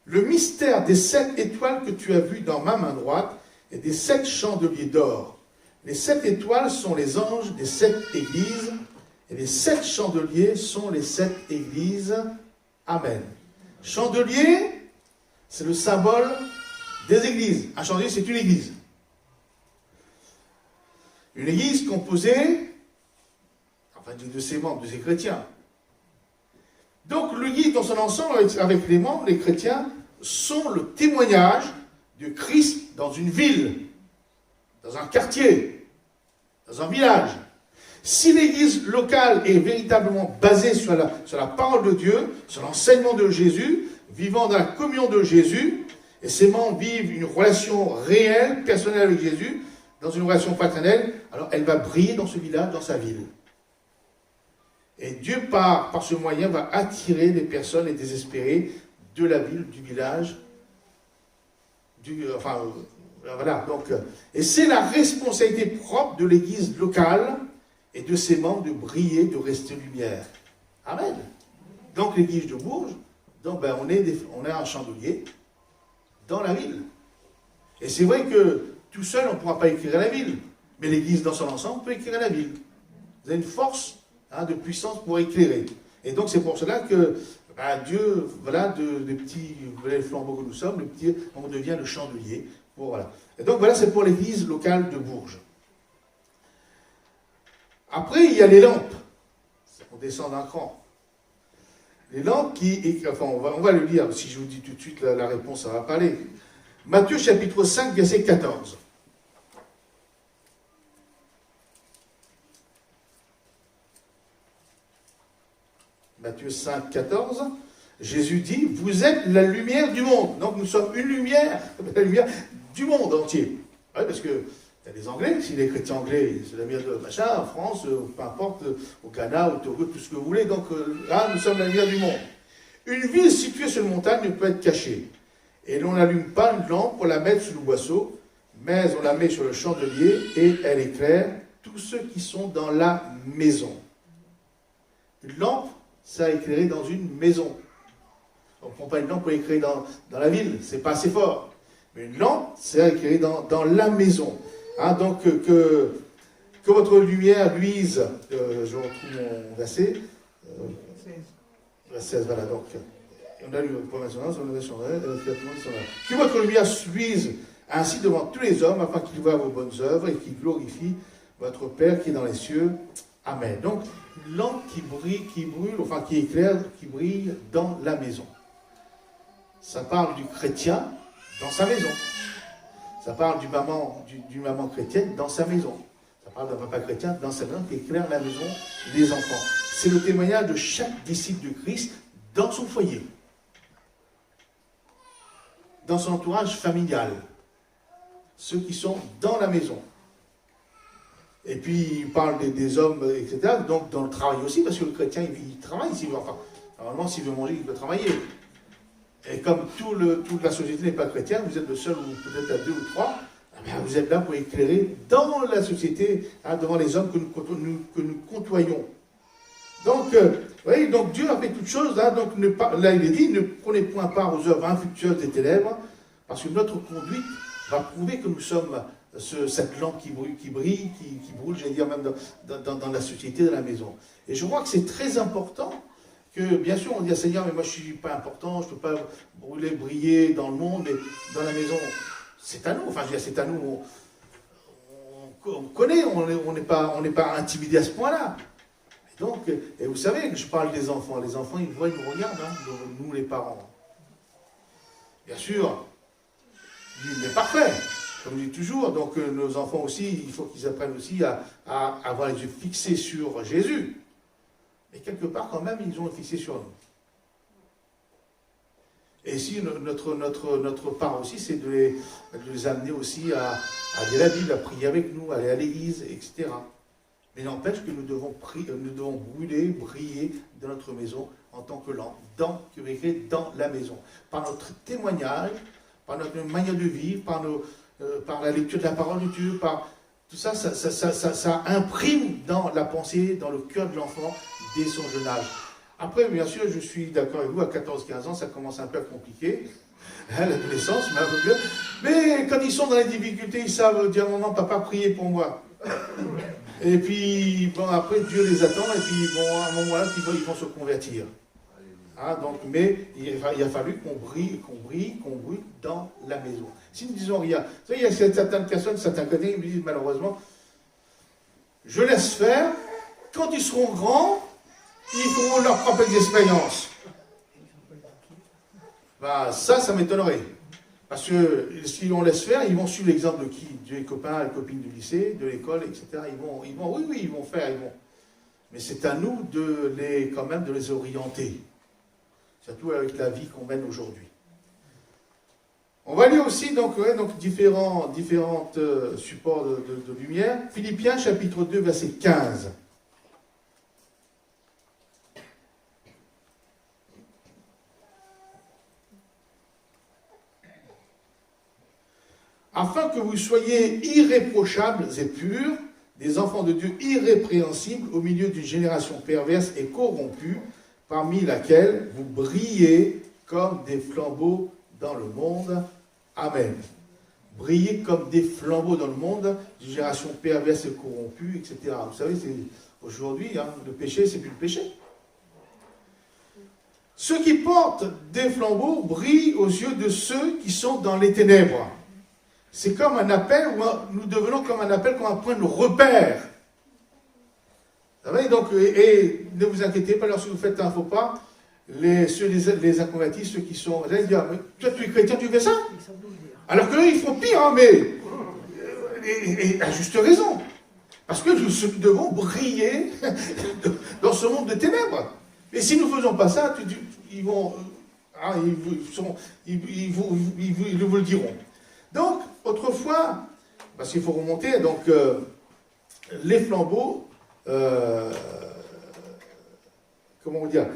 Le mystère des 7 étoiles que tu as vues dans ma main droite et des 7 chandeliers d'or. Les 7 étoiles sont les anges des 7 églises et les 7 chandeliers sont les 7 églises. Amen. Chandelier, c'est le symbole des églises. Un chandelier, c'est une église. Une église composée, enfin, de ses membres, de ses chrétiens. Donc l'église dans son ensemble, avec les membres, les chrétiens, sont le témoignage de Christ dans une ville, dans un quartier, dans un village. Si l'église locale est véritablement basée sur la parole de Dieu, sur l'enseignement de Jésus, vivant dans la communion de Jésus, et ses membres vivent une relation réelle, personnelle avec Jésus, dans une relation fraternelle, alors elle va briller dans ce village, dans sa ville. Et Dieu, par ce moyen, va attirer les personnes les désespérées de la ville, du village, voilà. Donc, et c'est la responsabilité propre de l'église locale et de ses membres de briller, de rester lumière. Amen. Donc l'église de Bourges, donc, on est un chandelier dans la ville. Et c'est vrai que tout seul, on ne pourra pas éclairer la ville. Mais l'église dans son ensemble peut éclairer la ville. Vous avez une force de puissance pour éclairer. Et donc c'est pour cela que Dieu, voilà, des petits flambeaux que nous sommes, on devient le chandelier. Voilà. Et donc voilà, c'est pour l'église locale de Bourges. Après, il y a les lampes. On descend d'un cran. Les lampes on va le lire, si je vous dis tout de suite la réponse, ça va pas aller. Matthieu chapitre 5, verset 14. Matthieu 5, 14. Jésus dit, vous êtes la lumière du monde. Donc nous sommes une lumière, la lumière du monde entier. Oui, parce que il y a des Anglais, si les chrétiens anglais, c'est la lumière de machin, en France, peu importe, au Ghana, au Togo, tout ce que vous voulez. Donc là, nous sommes la lumière du monde. Une ville située sur une montagne ne peut être cachée. Et l'on n'allume pas une lampe pour la mettre sous le boisseau, mais on la met sur le chandelier et elle éclaire tous ceux qui sont dans la maison. Une lampe, ça a éclairé dans une maison. On ne prend pas une lampe pour éclairer dans la ville, c'est pas assez fort. Mais une lampe, c'est éclairé dans la maison. Donc que votre lumière luise, je retrouve mon verset, 16, voilà, donc, On a lu pour maintenant, on a sur que votre lumière luise ainsi devant tous les hommes, afin qu'ils voient vos bonnes œuvres et qu'ils glorifient votre Père qui est dans les cieux. Amen. Donc, une lampe qui brûle, enfin qui éclaire, qui brille dans la maison. Ça parle du chrétien dans sa maison. Ça parle du maman chrétienne dans sa maison. Ça parle d'un papa chrétien dans sa maison qui éclaire la maison des enfants. C'est le témoignage de chaque disciple de Christ dans son foyer, dans son entourage familial, ceux qui sont dans la maison. Et puis, il parle des hommes, etc. Donc, dans le travail aussi, parce que le chrétien, il travaille. Enfin, normalement, s'il veut manger, il peut travailler. Et comme toute la société n'est pas chrétienne, vous êtes le seul, ou peut-être à 2 ou 3, vous êtes là pour éclairer dans la société, devant les hommes que nous côtoyons. Donc, vous voyez, donc Dieu a fait toutes choses. Donc là, il est dit, ne prenez point part aux œuvres infructueuses des ténèbres, parce que notre conduite va prouver que nous sommes cette lampe qui brille, qui brûle, j'allais dire même dans la société, dans la maison. Et je crois que c'est très important que, bien sûr, on dit à Seigneur, mais moi je ne suis pas important, je ne peux pas briller dans le monde, mais dans la maison, c'est à nous. Enfin, je veux dire, c'est à nous, on connaît, on n'est pas intimidé à ce point-là. Donc, et vous savez que je parle des enfants. Les enfants, ils voient, ils nous regardent, nous les parents. Bien sûr, il est parfait, comme je dis toujours. Donc, nos enfants aussi, il faut qu'ils apprennent aussi à avoir les yeux fixés sur Jésus. Mais quelque part, quand même, ils ont fixé sur nous. Et ici, notre part aussi, c'est de les amener aussi à lire la Bible, à prier avec nous, à aller à l'église, etc. Mais n'empêche que nous devons briller dans notre maison en tant que lampe, dans la maison. Par notre témoignage, par notre manière de vivre, par la lecture de la parole de Dieu, par tout ça, ça imprime dans la pensée, dans le cœur de l'enfant, dès son jeune âge. Après, bien sûr, je suis d'accord avec vous, à 14-15 ans, ça commence un peu à compliquer, l'adolescence, mais un peu mieux. Mais quand ils sont dans les difficultés, ils savent dire, maman, papa, priez pour moi. Et puis, bon, après, Dieu les attend, et puis, bon, à un moment-là, ils vont se convertir. Donc, mais il a fallu qu'on brille dans la maison. Si nous disons rien, vous savez, il y a certaines personnes, certains chrétiens, ils me disent malheureusement, je laisse faire, quand ils seront grands, ils feront leurs propres expériences. Ça m'étonnerait. Parce que si on laisse faire, ils vont suivre l'exemple de qui? Des copains, des copines du lycée, de l'école, etc. Ils vont faire. Mais c'est à nous quand même de les orienter. Surtout avec la vie qu'on mène aujourd'hui. On va lire aussi donc différents supports de lumière. Philippiens chapitre 2, verset 15. Afin que vous soyez irréprochables et purs, des enfants de Dieu irrépréhensibles au milieu d'une génération perverse et corrompue, parmi laquelle vous brillez comme des flambeaux dans le monde. Amen. Brillez comme des flambeaux dans le monde, d'une génération perverse et corrompue, etc. Vous savez, aujourd'hui, le péché, c'est plus le péché. Ceux qui portent des flambeaux brillent aux yeux de ceux qui sont dans les ténèbres. C'est comme un appel, nous devenons comme un appel, comme un point de repère. Vous savez, donc, et ne vous inquiétez pas, lorsque vous faites un faux pas, les inconvertis, ceux qui sont, vous allez dire, mais toi tu es chrétien, tu fais ça? Alors qu'eux, ils font pire, mais et à juste raison. Parce que nous devons briller dans ce monde de ténèbres. Et si nous ne faisons pas ça, ils vous le diront. Donc, autrefois, parce qu'il faut remonter, donc les flambeaux, comment dire,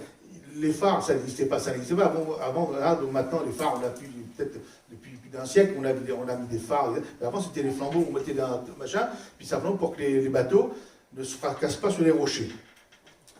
les phares, ça n'existait pas. Avant, donc maintenant, les phares, on a peut-être depuis plus d'un siècle, on a mis des phares. Avant, c'était les flambeaux, on mettait dans machin, puis simplement pour que les bateaux ne se fracassent pas sur les rochers.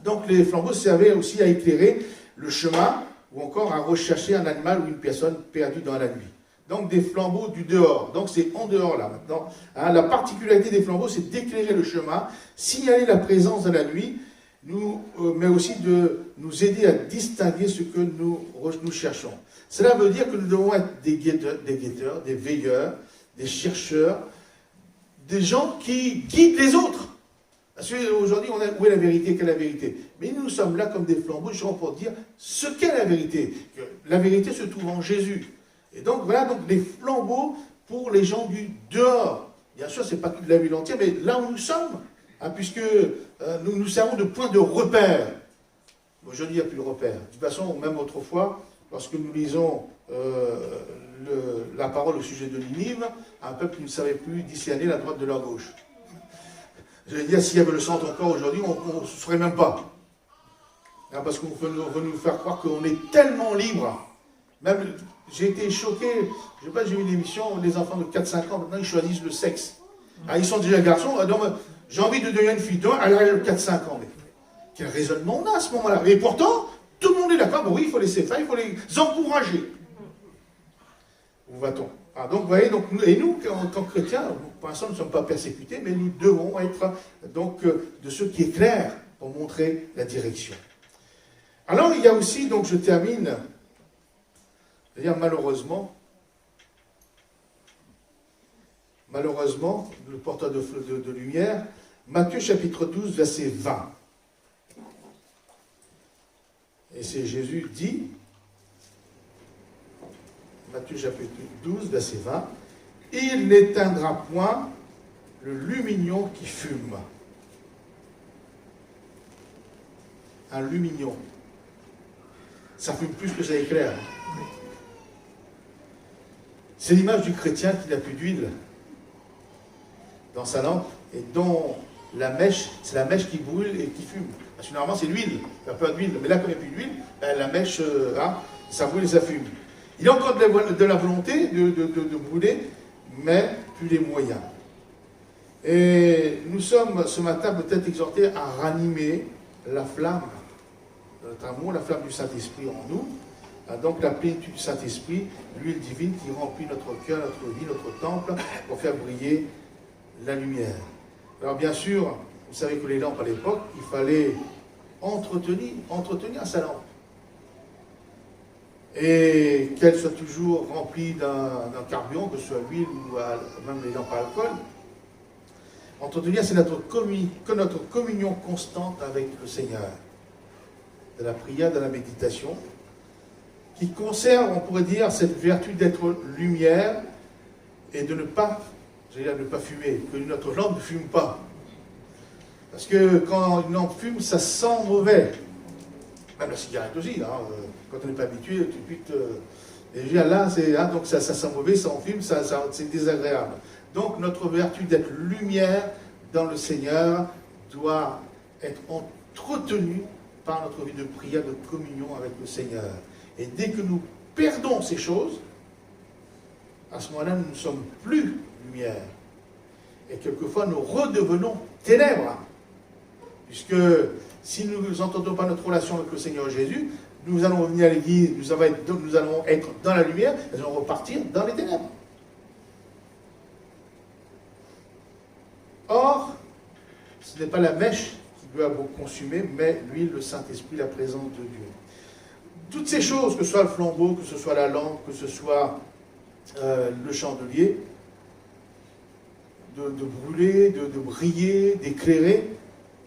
Donc, les flambeaux servaient aussi à éclairer le chemin, ou encore à rechercher un animal ou une personne perdue dans la nuit. Donc des flambeaux du dehors. Donc c'est en dehors là maintenant. La particularité des flambeaux, c'est d'éclairer le chemin, signaler la présence dans la nuit, mais aussi de nous aider à distinguer ce que nous cherchons. Cela veut dire que nous devons être des guetteurs, des veilleurs, des chercheurs, des gens qui guident les autres. Parce qu'aujourd'hui, où est la vérité, quelle est la vérité? Mais nous sommes là comme des flambeaux, justement pour dire ce qu'est la vérité. La vérité se trouve en Jésus. Et donc, voilà donc des flambeaux pour les gens du dehors. Bien sûr, ce n'est pas toute la ville entière, mais là où nous sommes, hein, puisque nous nous servons de point de repère. Aujourd'hui, il n'y a plus de repère. De toute façon, même autrefois, lorsque nous lisons la parole au sujet de Ninive, un peuple qui ne savait plus discerner la droite de leur gauche. Je veux dire, s'il y avait le centre encore aujourd'hui, on ne se ferait même pas. Hein, parce qu'on veut nous faire croire qu'on est tellement libre. Même, j'ai été choqué, je sais pas, j'ai vu une émission, les enfants de 4-5 ans, maintenant ils choisissent le sexe. Ah, ils sont déjà garçons, donc j'ai envie de devenir une fille, donc à l'âge de 4-5 ans. Mais quel raisonnement on a à ce moment-là? Et pourtant, tout le monde est d'accord, bon oui, il faut laisser faire, il faut les encourager. Où va-t-on? Ah, donc, vous voyez, donc, nous, en tant que chrétiens, pour l'instant, nous ne sommes pas persécutés, mais nous devons être donc de ceux qui éclairent pour montrer la direction. Alors, il y a aussi, donc je termine, c'est-à-dire malheureusement, le porteur de lumière, Matthieu chapitre 12, verset 20. Et c'est Jésus dit, Matthieu chapitre 12, verset 20, « Il n'éteindra point le lumignon qui fume. » Un lumignon. Ça fume plus que ça éclaire. C'est l'image du chrétien qui n'a plus d'huile dans sa lampe et dont la mèche, c'est la mèche qui brûle et qui fume. Parce que normalement c'est l'huile, il n'y a pas d'huile. Mais là, comme il n'y a plus d'huile, la mèche, ça brûle et ça fume. Il y a encore de la volonté de brûler, mais plus les moyens. Et nous sommes ce matin peut-être exhortés à ranimer la flamme de notre amour, la flamme du Saint-Esprit en nous. Donc la plénitude du Saint-Esprit, l'huile divine qui remplit notre cœur, notre vie, notre temple, pour faire briller la lumière. Alors bien sûr, vous savez que les lampes à l'époque, il fallait entretenir sa lampe. Et qu'elle soit toujours remplie d'un carburant, que ce soit l'huile ou même les lampes à alcool. Entretenir, c'est notre communion constante avec le Seigneur. De la prière, de la méditation, qui conserve, on pourrait dire, cette vertu d'être lumière et de ne pas fumer, que notre lampe ne fume pas. Parce que quand une lampe fume, ça sent mauvais. Même la cigarette aussi, hein, quand on n'est pas habitué, tout de suite... et là, donc ça sent mauvais, ça en fume, c'est désagréable. Donc notre vertu d'être lumière dans le Seigneur doit être entretenue par notre vie de prière, de communion avec le Seigneur. Et dès que nous perdons ces choses, à ce moment-là, nous ne sommes plus lumière. Et quelquefois, nous redevenons ténèbres. Puisque si nous n'entendons pas notre relation avec le Seigneur Jésus, nous allons venir à l'église, nous allons être dans la lumière, et nous allons repartir dans les ténèbres. Or, ce n'est pas la mèche qui doit vous consumer, mais l'huile, le Saint-Esprit, la présence de Dieu. Toutes ces choses, que ce soit le flambeau, que ce soit la lampe, que ce soit le chandelier, de brûler, de briller, d'éclairer,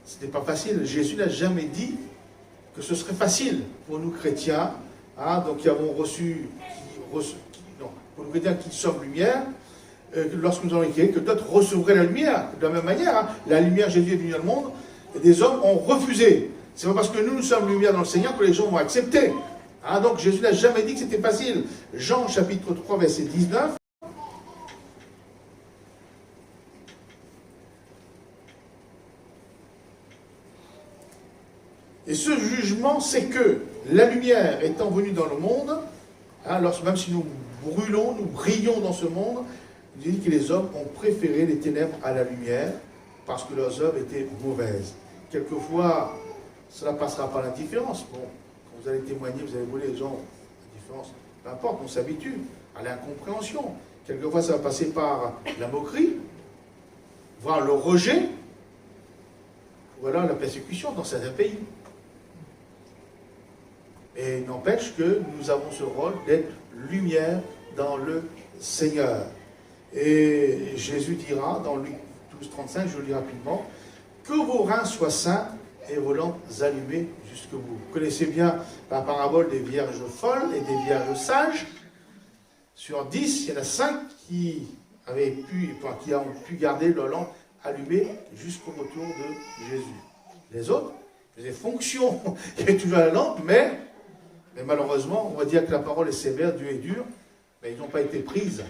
ce n'est pas facile. Jésus n'a jamais dit que ce serait facile pour nous chrétiens, hein, donc qui avons reçu, pour nous chrétiens qui sommes lumière, lorsque nous avons écrit que d'autres recevraient la lumière. De la même manière, hein, la lumière, Jésus est venu dans le monde, et des hommes ont refusé. C'est pas parce que nous sommes lumière dans le Seigneur que les gens vont accepter. Hein, donc Jésus n'a jamais dit que c'était facile. Jean chapitre 3, verset 19. Et ce jugement, c'est que la lumière étant venue dans le monde, hein, même si nous brûlons, nous brillons dans ce monde, il dit que les hommes ont préféré les ténèbres à la lumière parce que leurs œuvres étaient mauvaises. Quelquefois, cela passera par l'indifférence. Bon, quand vous allez témoigner, vous allez voler les gens, l'indifférence, peu importe, on s'habitue à l'incompréhension. Quelquefois, ça va passer par la moquerie, voire le rejet. ou alors la persécution dans certains pays. Et n'empêche que nous avons ce rôle d'être lumière dans le Seigneur. Et Jésus dira dans Luc 12, 35, je le lis rapidement, que vos reins soient saints et vos lampes allumées jusqu'au bout. Vous connaissez bien la parabole des vierges folles et des vierges sages. Sur 10, il y en a 5 qui ont pu garder leur lampe allumée jusqu'au retour de Jésus. Les autres faisaient fonction, il y avait toujours la lampe, mais malheureusement, on va dire que la parole est sévère, Dieu est dur, mais ils n'ont pas été prises.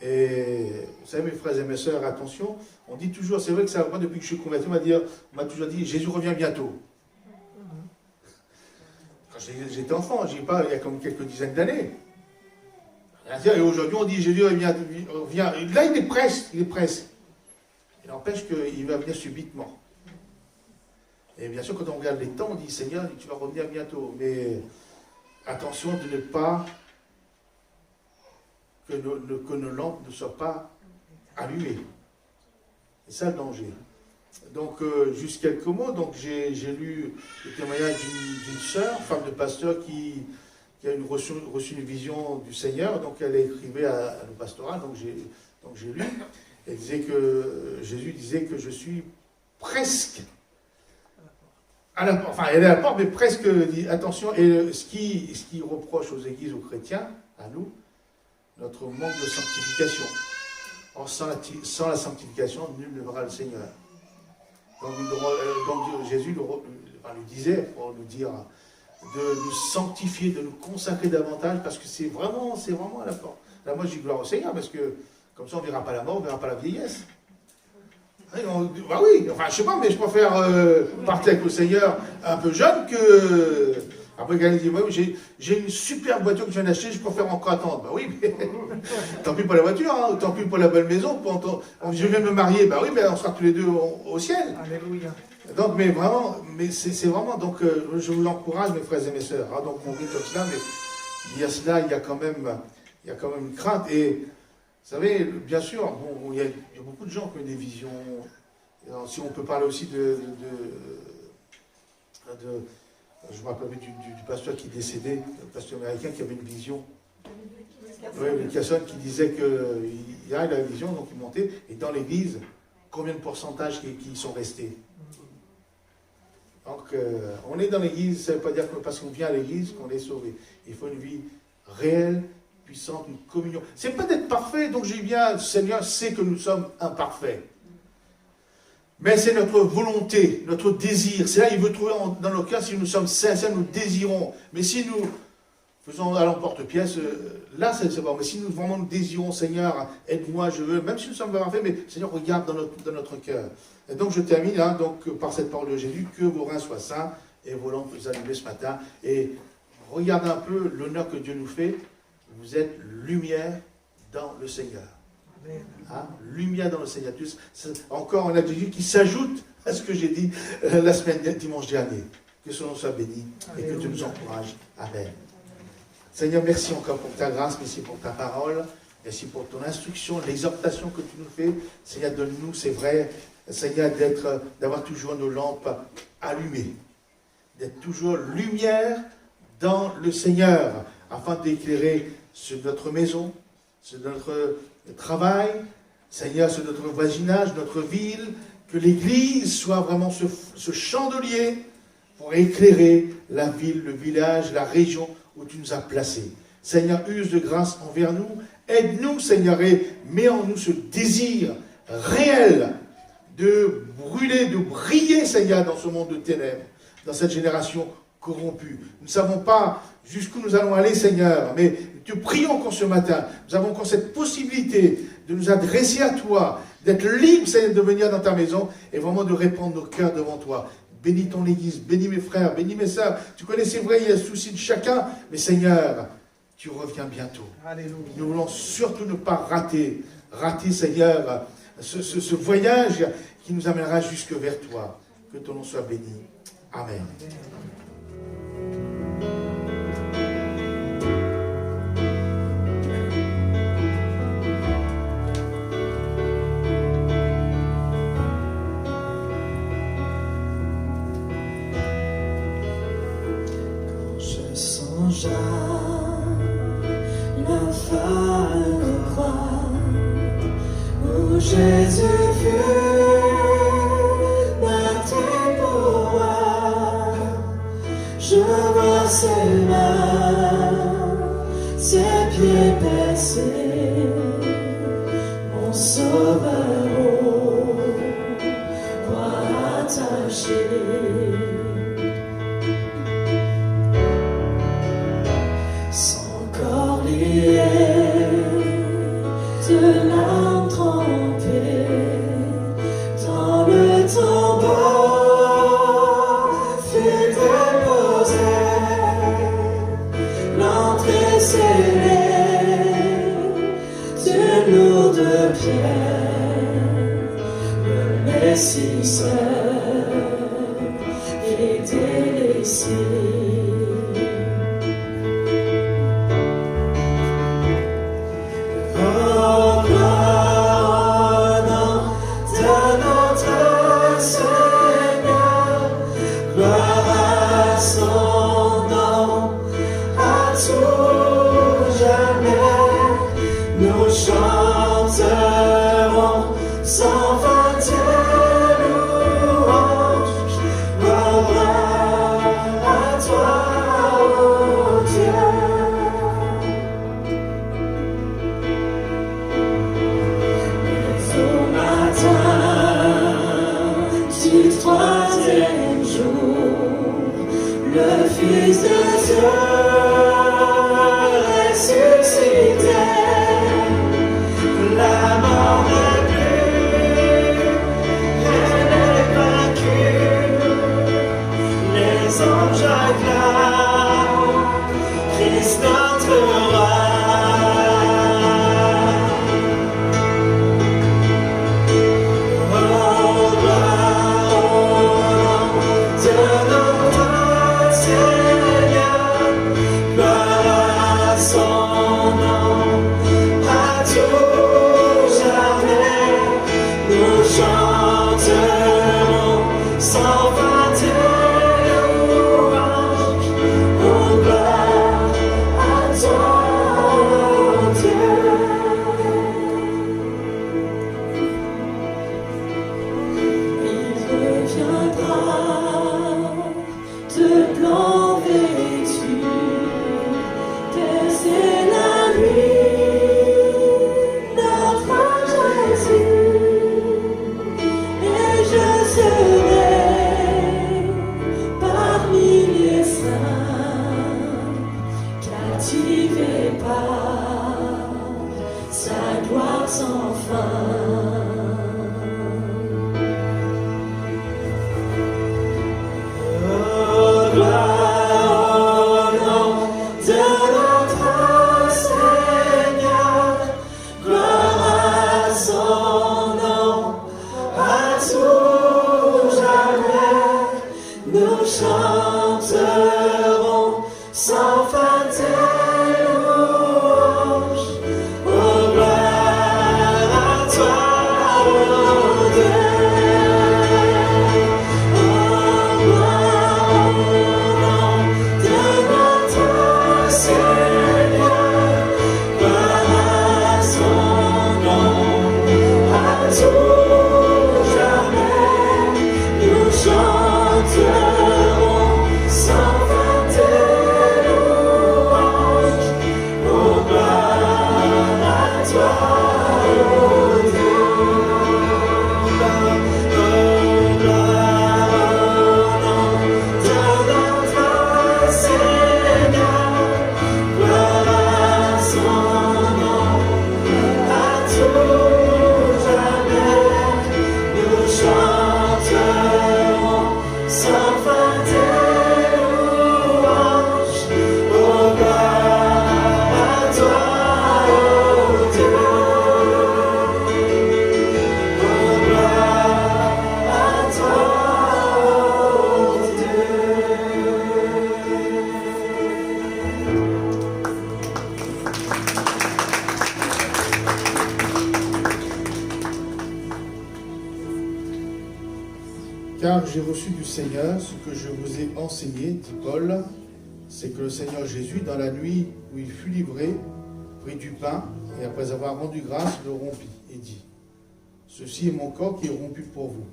Et vous savez, mes frères et mes sœurs, attention, on dit toujours, c'est vrai que ça, moi, depuis que je suis converti, on m'a toujours dit, Jésus revient bientôt. Quand j'étais enfant, je dis pas, il y a comme quelques dizaines d'années. Et aujourd'hui, on dit, Jésus revient. Là, il est presque. Il n'empêche qu'il va venir subitement. Et bien sûr, quand on regarde les temps, on dit, Seigneur, tu vas revenir bientôt. Mais attention de ne pas que nos lampes ne soient pas allumées. C'est ça le danger. Donc, juste quelques mots. Donc, j'ai lu le témoignage d'une sœur, femme de pasteur, qui a reçu une vision du Seigneur. Donc, elle écrivait à nos pastorats. Donc, j'ai lu. Elle disait que Jésus disait que je suis presque à la porte. Enfin, elle est à la porte, mais presque. Attention. Et ce qui reproche aux églises, aux chrétiens, à nous, notre manque de sanctification. Or, sans la sanctification, nul ne verra le Seigneur. Donc Jésus lui disait, pour nous dire, de nous sanctifier, de nous consacrer davantage, parce que c'est vraiment à la porte. Là, moi, je dis gloire au Seigneur, parce que comme ça, on ne verra pas la mort, on ne verra pas la vieillesse. Bah oui, enfin, je sais pas, mais je préfère partir avec le Seigneur un peu jeune que... Après, quelqu'un dit, ouais, j'ai une superbe voiture que je viens d'acheter, je préfère encore attendre. Bah oui, mais tant pis pour la voiture, hein, tant pis pour la belle maison. Je viens de me marier, bah oui, mais on sera tous les deux au ciel. Alléluia. Donc, mais vraiment, c'est vraiment, donc, je vous encourage, mes frères et mes sœurs. Hein, donc, on vit comme cela, mais il y a cela, il y a quand même une crainte. Et, vous savez, bien sûr, bon, il y a beaucoup de gens qui ont des visions. Alors, si on peut parler aussi je me rappelle du pasteur qui est décédé, le pasteur américain qui avait une vision. Oui, Wilkerson qui disait qu'il a la vision, donc il montait, et dans l'église, combien de pourcentages qui sont restés? Donc, on est dans l'église, ça ne veut pas dire que parce qu'on vient à l'église qu'on est sauvé. Il faut une vie réelle, puissante, une communion. C'est pas d'être parfait, donc j'ai bien, le Seigneur sait que nous sommes imparfaits. Mais c'est notre volonté, notre désir. C'est là qu'il veut trouver dans nos cœurs, si nous sommes sincères, nous désirons. Mais si nous faisons à l'emporte-pièce, là c'est bon. Mais si nous vraiment nous désirons, Seigneur, aide-moi, je veux, même si nous sommes pas parfaits, mais Seigneur, regarde dans notre cœur. Et donc je termine donc, par cette parole de Jésus, que vos reins soient saints et vos lampes vous allumez ce matin. Et regardez un peu l'honneur que Dieu nous fait. Vous êtes lumière dans le Seigneur. Hein? Lumière dans le Seigneur. Encore, on a Jésus qui s'ajoute à ce que j'ai dit dimanche dernier. Que son nom soit béni et que Dieu nous encourage. Amen. Seigneur, merci encore pour ta grâce, merci pour ta parole, merci pour ton instruction, l'exhortation que tu nous fais. Seigneur, donne-nous, c'est vrai, Seigneur, d'avoir toujours nos lampes allumées, d'être toujours lumière dans le Seigneur, afin d'éclairer sur notre maison, sur notre travail, Seigneur, sur notre voisinage, notre ville, que l'Église soit vraiment ce chandelier pour éclairer la ville, le village, la région où tu nous as placés. Seigneur, use de grâce envers nous, aide-nous, Seigneur, et mets en nous ce désir réel de brûler, de briller, Seigneur, dans ce monde de ténèbres, dans cette génération corrompue. Nous ne savons pas jusqu'où nous allons aller, Seigneur, mais te prions encore ce matin. Nous avons encore cette possibilité de nous adresser à toi, d'être libre, Seigneur, de venir dans ta maison et vraiment de répandre nos cœurs devant toi. Bénis ton Église, bénis mes frères, bénis mes sœurs. Tu connais, c'est vrai, il y a le souci de chacun, mais Seigneur, tu reviens bientôt. Alléluia. Nous voulons surtout ne pas rater, Seigneur, ce voyage qui nous amènera jusque vers toi. Que ton nom soit béni. Amen. la fin de croix où Jésus fut battu pour moi. Je vois ses mains, ses pieds percés, mon sauveur au poids attaché. De l'âme trempée dans le tombeau fut déposée, l'entrée scellée d'une lourde pierre, le Messie seul est délaissé. Nous chanterons sans fin tes louanges, gloire à toi, ô Dieu. Mais au matin du troisième jour, le Fils de Dieu ressuscité. La mort n'est plus, elle est vaincue. Les anges acclament Christ notre roi. Oh, gloire au nom de notre Seigneur, gloire à son nom, à tout jamais. Nous chanterons sans fin tes louanges, oh gloire à toi, oh Dieu. Il reviendra de blanc vêtu, c'est la nuit, notre Jésus, et je serai parmi les saints, captivé par sa gloire sans fin. Oh, gloire au nom de notre Seigneur, gloire à son nom, à tout jamais. Nous chanterons sans fin tes louanges, oh gloire à toi, oh Dieu. Oh, gloire au nom de notre Seigneur, gloire à son nom, à tout jamais. Nous chanterons sans fin tes louanges, oh gloire à toi, oh Dieu. Oh, gloire au nom de notre Seigneur, gloire à son nom, à tout jamais. Nous chanterons sans fin tes louanges, oh gloire à toi, oh Dieu. Oh, gloire à toi, oh Dieu. Car j'ai reçu du Seigneur ce que je vous ai enseigné, dit Paul. c'est que le Seigneur Jésus, dans la nuit où il fut livré, prit du pain et après avoir rendu grâce, le rompit et dit, « Ceci est mon corps qui est rompu pour vous.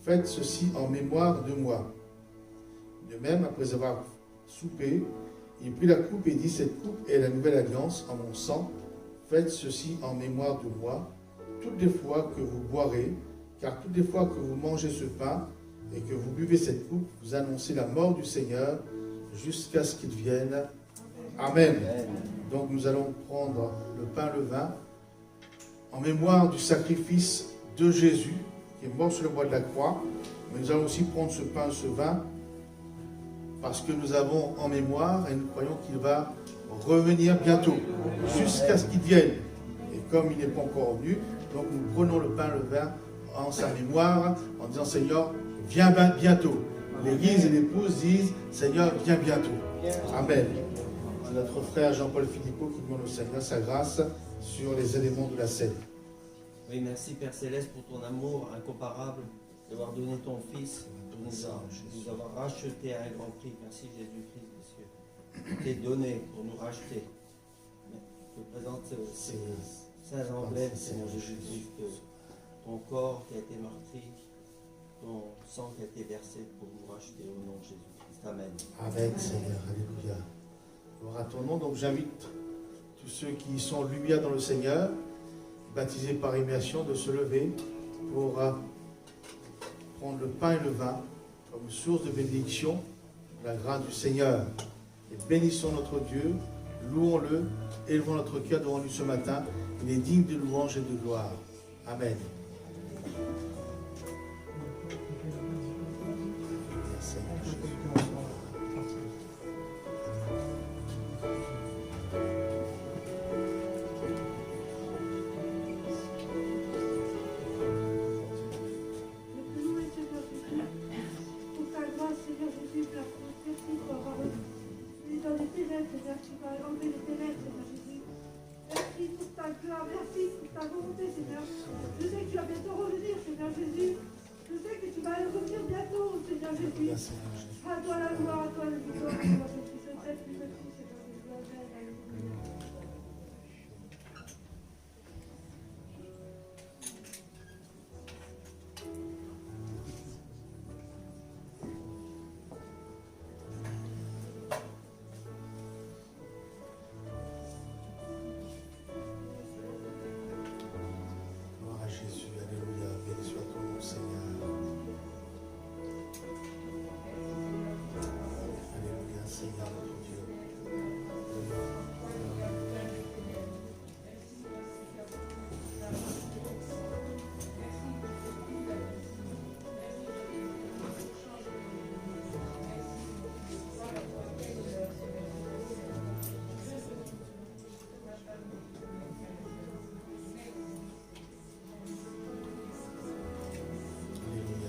Faites ceci en mémoire de moi. » De même, après avoir soupé, il prit la coupe et dit, « Cette coupe est la nouvelle alliance en mon sang. Faites ceci en mémoire de moi, toutes les fois que vous boirez, car toutes les fois que vous mangez ce pain et que vous buvez cette coupe, vous annoncez la mort du Seigneur jusqu'à ce qu'il vienne. Amen. » Donc nous allons prendre le pain, le vin, en mémoire du sacrifice de Jésus, qui est mort sur le bois de la croix. Mais nous allons aussi prendre ce pain, ce vin, parce que nous avons en mémoire et nous croyons qu'il va revenir bientôt, jusqu'à ce qu'il vienne. Et comme il n'est pas encore venu, donc nous prenons le pain, le vin en sa mémoire, en disant, Seigneur, viens bientôt. L'église et l'épouse disent, Seigneur, viens bientôt. Amen. C'est notre frère Jean-Paul Philippot qui demande au Seigneur sa grâce sur les éléments de la scène. Oui, merci Père Céleste pour ton amour incomparable, d'avoir donné ton Fils pour nous avoir racheté à un grand prix. Merci Jésus-Christ, Monsieur. Tu t'es donné pour nous racheter. Je te présente ces saints emblèmes, Seigneur Jésus-Christ, ton corps qui a été meurtri, ton sang qui a été versé pour nous racheter au nom de Jésus-Christ. Amen. Amen, Seigneur. Alléluia. Gloire à ton nom. Donc j'invite tous ceux qui sont lumière dans le Seigneur, baptisés par immersion, de se lever pour prendre le pain et le vin comme source de bénédiction, de la grâce du Seigneur. Et bénissons notre Dieu, louons-le, élevons notre cœur devant lui ce matin. Il est digne de louange et de gloire. Amen. Merci pour ta volonté, Seigneur. Je sais que tu vas bientôt revenir, Seigneur Jésus. Je sais que tu vas revenir bientôt, Seigneur Jésus. À toi la gloire, à toi la victoire, Seigneur Jésus. Je t'aime, je t'aime, Seigneur Jésus. Amen. Alléluia.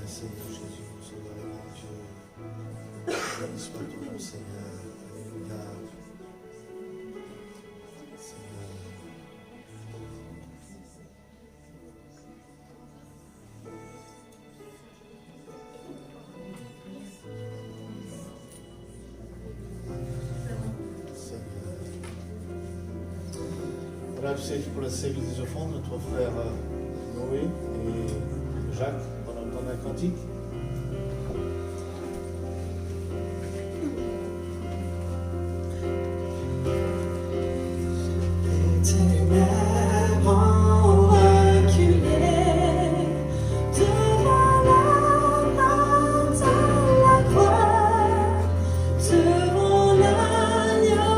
Seigneur Jésus, Sauveur et mon Dieu. Béni soit ton nom, Seigneur. Alléluia. Seigneur. Seigneur. Voilà, c'est pour la série des offrandes, notre frère Noé et Jacques. Dans un cantique. Ténèbres reculées devant la porte à la croix, devant l'agneau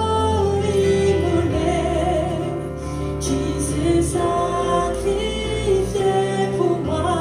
immolé qui s'est sacrifié pour moi.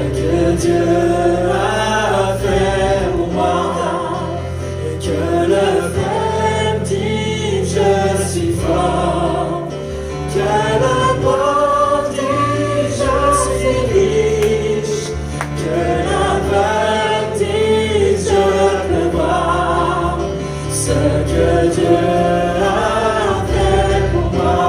que Dieu a fait pour moi, et que le frère dit je suis fort, que le pauvre dit je suis riche, que l'aveugle dit je peux voir, ce que Dieu a fait pour moi.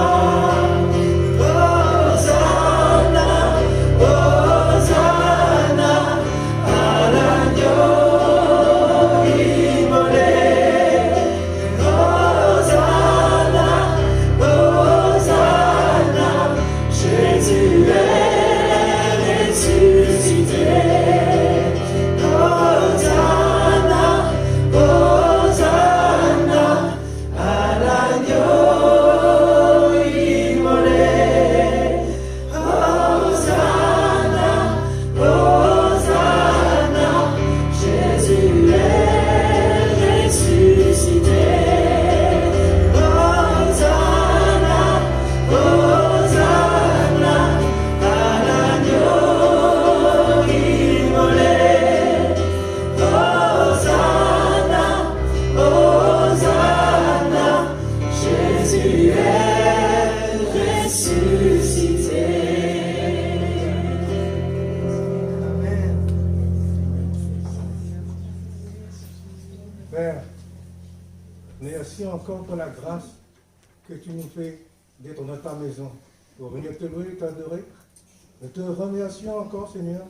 Père, merci encore pour la grâce que tu nous fais d'être dans ta maison pour venir te louer et t'adorer. Nous te remercions encore, Seigneur,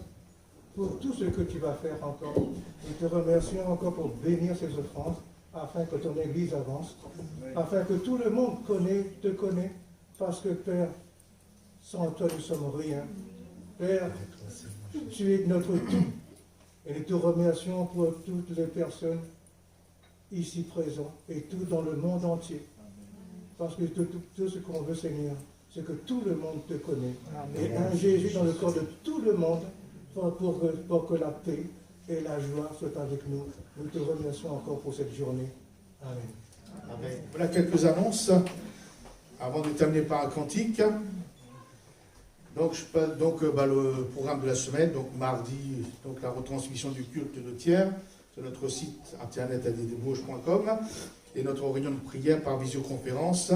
pour tout ce que tu vas faire encore. Nous te remercions encore pour bénir ces offrandes afin que ton Église avance, afin que tout le monde te connaît, parce que Père, sans toi nous sommes rien. Père, tu es notre tout. Et nous te remercions pour toutes les personnes ici présentes et tout dans le monde entier. Parce que tout ce qu'on veut, Seigneur, c'est que tout le monde te connaît. Et un Jésus dans le corps de tout le monde pour que la paix et la joie soient avec nous. Nous te remercions encore pour cette journée. Amen. Amen. Voilà quelques annonces avant de terminer par un cantique. Donc, le programme de la semaine, donc mardi, donc la retransmission du culte de tiers sur notre site internet adedebauche.com et notre réunion de prière par visioconférence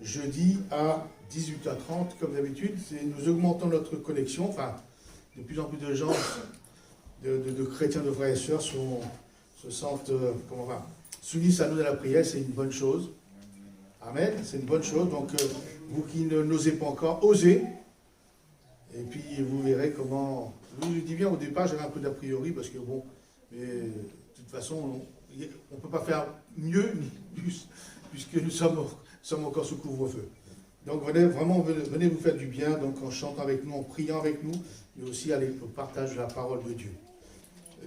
jeudi à 18h30 comme d'habitude. Nous augmentons notre connexion, enfin de plus en plus de gens, de chrétiens, de frères et sœurs se sentent s'unissent à nous dans la prière, c'est une bonne chose. Amen, c'est une bonne chose. Donc vous qui n'osez pas encore, osez. Et puis vous verrez comment. Je vous dis bien, au départ j'avais un peu d'a priori parce que bon, mais de toute façon on ne peut pas faire mieux ni plus puisque nous sommes encore sous couvre-feu. Donc venez vous faire du bien, donc en chantant avec nous, en priant avec nous, mais aussi au partage de la parole de Dieu.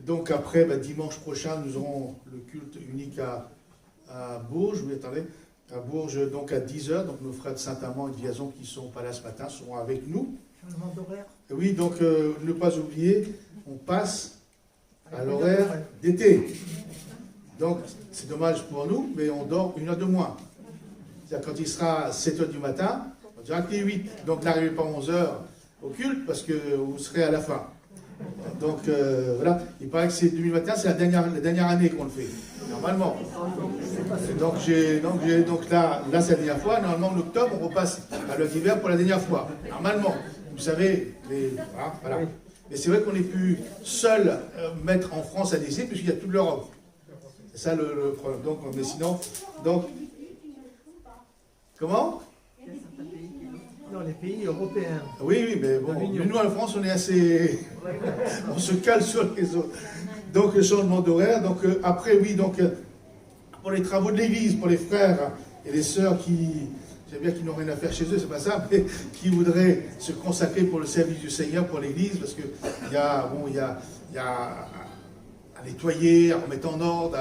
Donc après, dimanche prochain, nous aurons le culte unique à Bourges, à Bourges, donc à 10h, donc nos frères de Saint-Amand et de Vierzon qui ne sont pas là ce matin seront avec nous. Changement d'horaire. Oui, donc ne pas oublier, on passe à l'horaire d'été. Donc c'est dommage pour nous, mais on dort 1 heure de moins. C'est-à-dire quand il sera 7h du matin, on dira qu'il est 8. Donc n'arrivez pas à 11h au culte parce que vous serez à la fin. Donc voilà, il paraît que c'est 2021, c'est la dernière année qu'on le fait, normalement. Donc là c'est la dernière fois. Normalement en octobre, on repasse à l'heure d'hiver pour la dernière fois. Normalement, vous savez, voilà. Mais c'est vrai qu'on n'est plus seul maître en France à décider, puisqu'il y a toute l'Europe. C'est ça le problème. Donc, mais sinon, comment? Dans les pays européens. Oui, mais bon, mais nous en France, on est assez... on se cale sur les autres. Donc, le changement d'horaire. Donc, après, oui, donc, pour les travaux de l'église, pour les frères et les sœurs j'aime bien qu'ils n'ont rien à faire chez eux, c'est pas ça, mais qui voudraient se consacrer pour le service du Seigneur, pour l'église, parce qu'il y a à nettoyer, à remettre en ordre,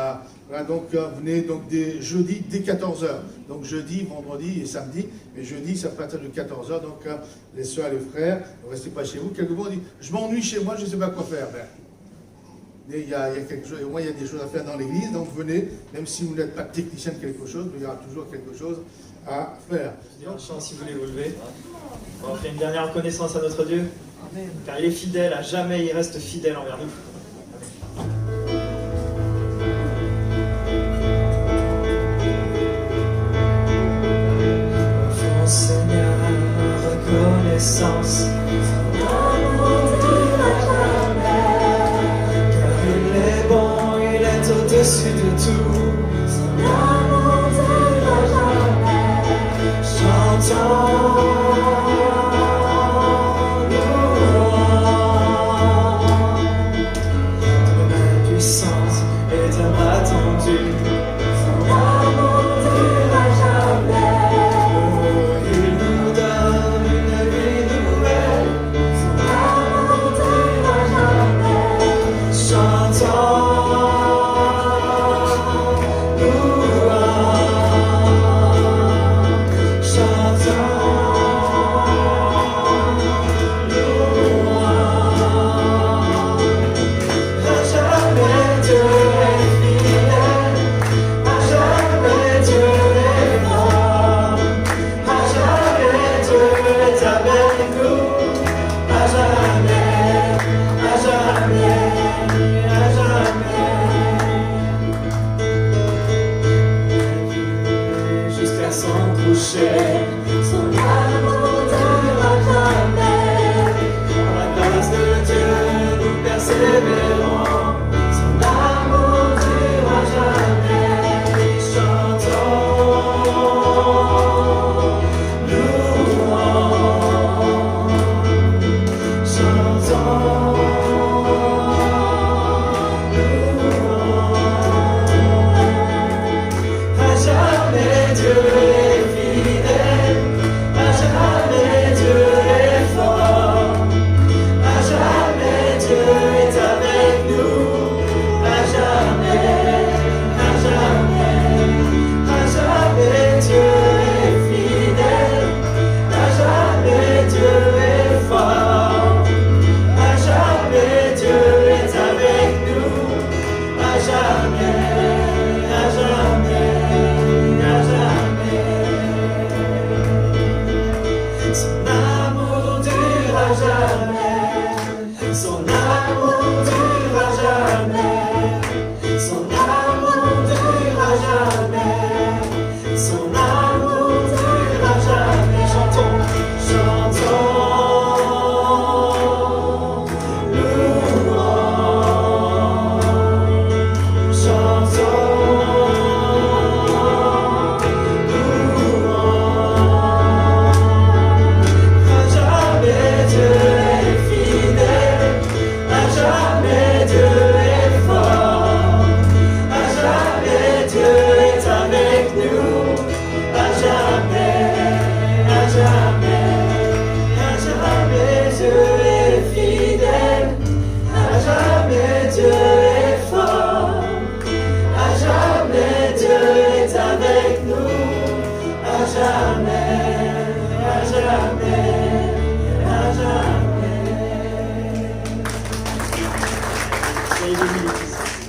voilà, donc venez donc jeudi dès 14h. Donc jeudi, vendredi et samedi, mais jeudi ça peut être de 14h, donc les soeurs et les frères, ne restez pas chez vous. Quelquefois on dit, je m'ennuie chez moi, je ne sais pas quoi faire. Mais il y a quelque chose, au moins il y a des choses à faire dans l'église, donc venez, même si vous n'êtes pas technicien de quelque chose, mais il y aura toujours quelque chose à faire. Je dis un chant si vous voulez vous lever. On va faire une dernière reconnaissance à notre Dieu. Car il est fidèle, à jamais il reste fidèle envers nous. Mon Seigneur, reconnaissance, son amour durera jamais. Car il est bon, il est au-dessus de tout. Son amour durera jamais. Chantons. Soyez bénis, les fils.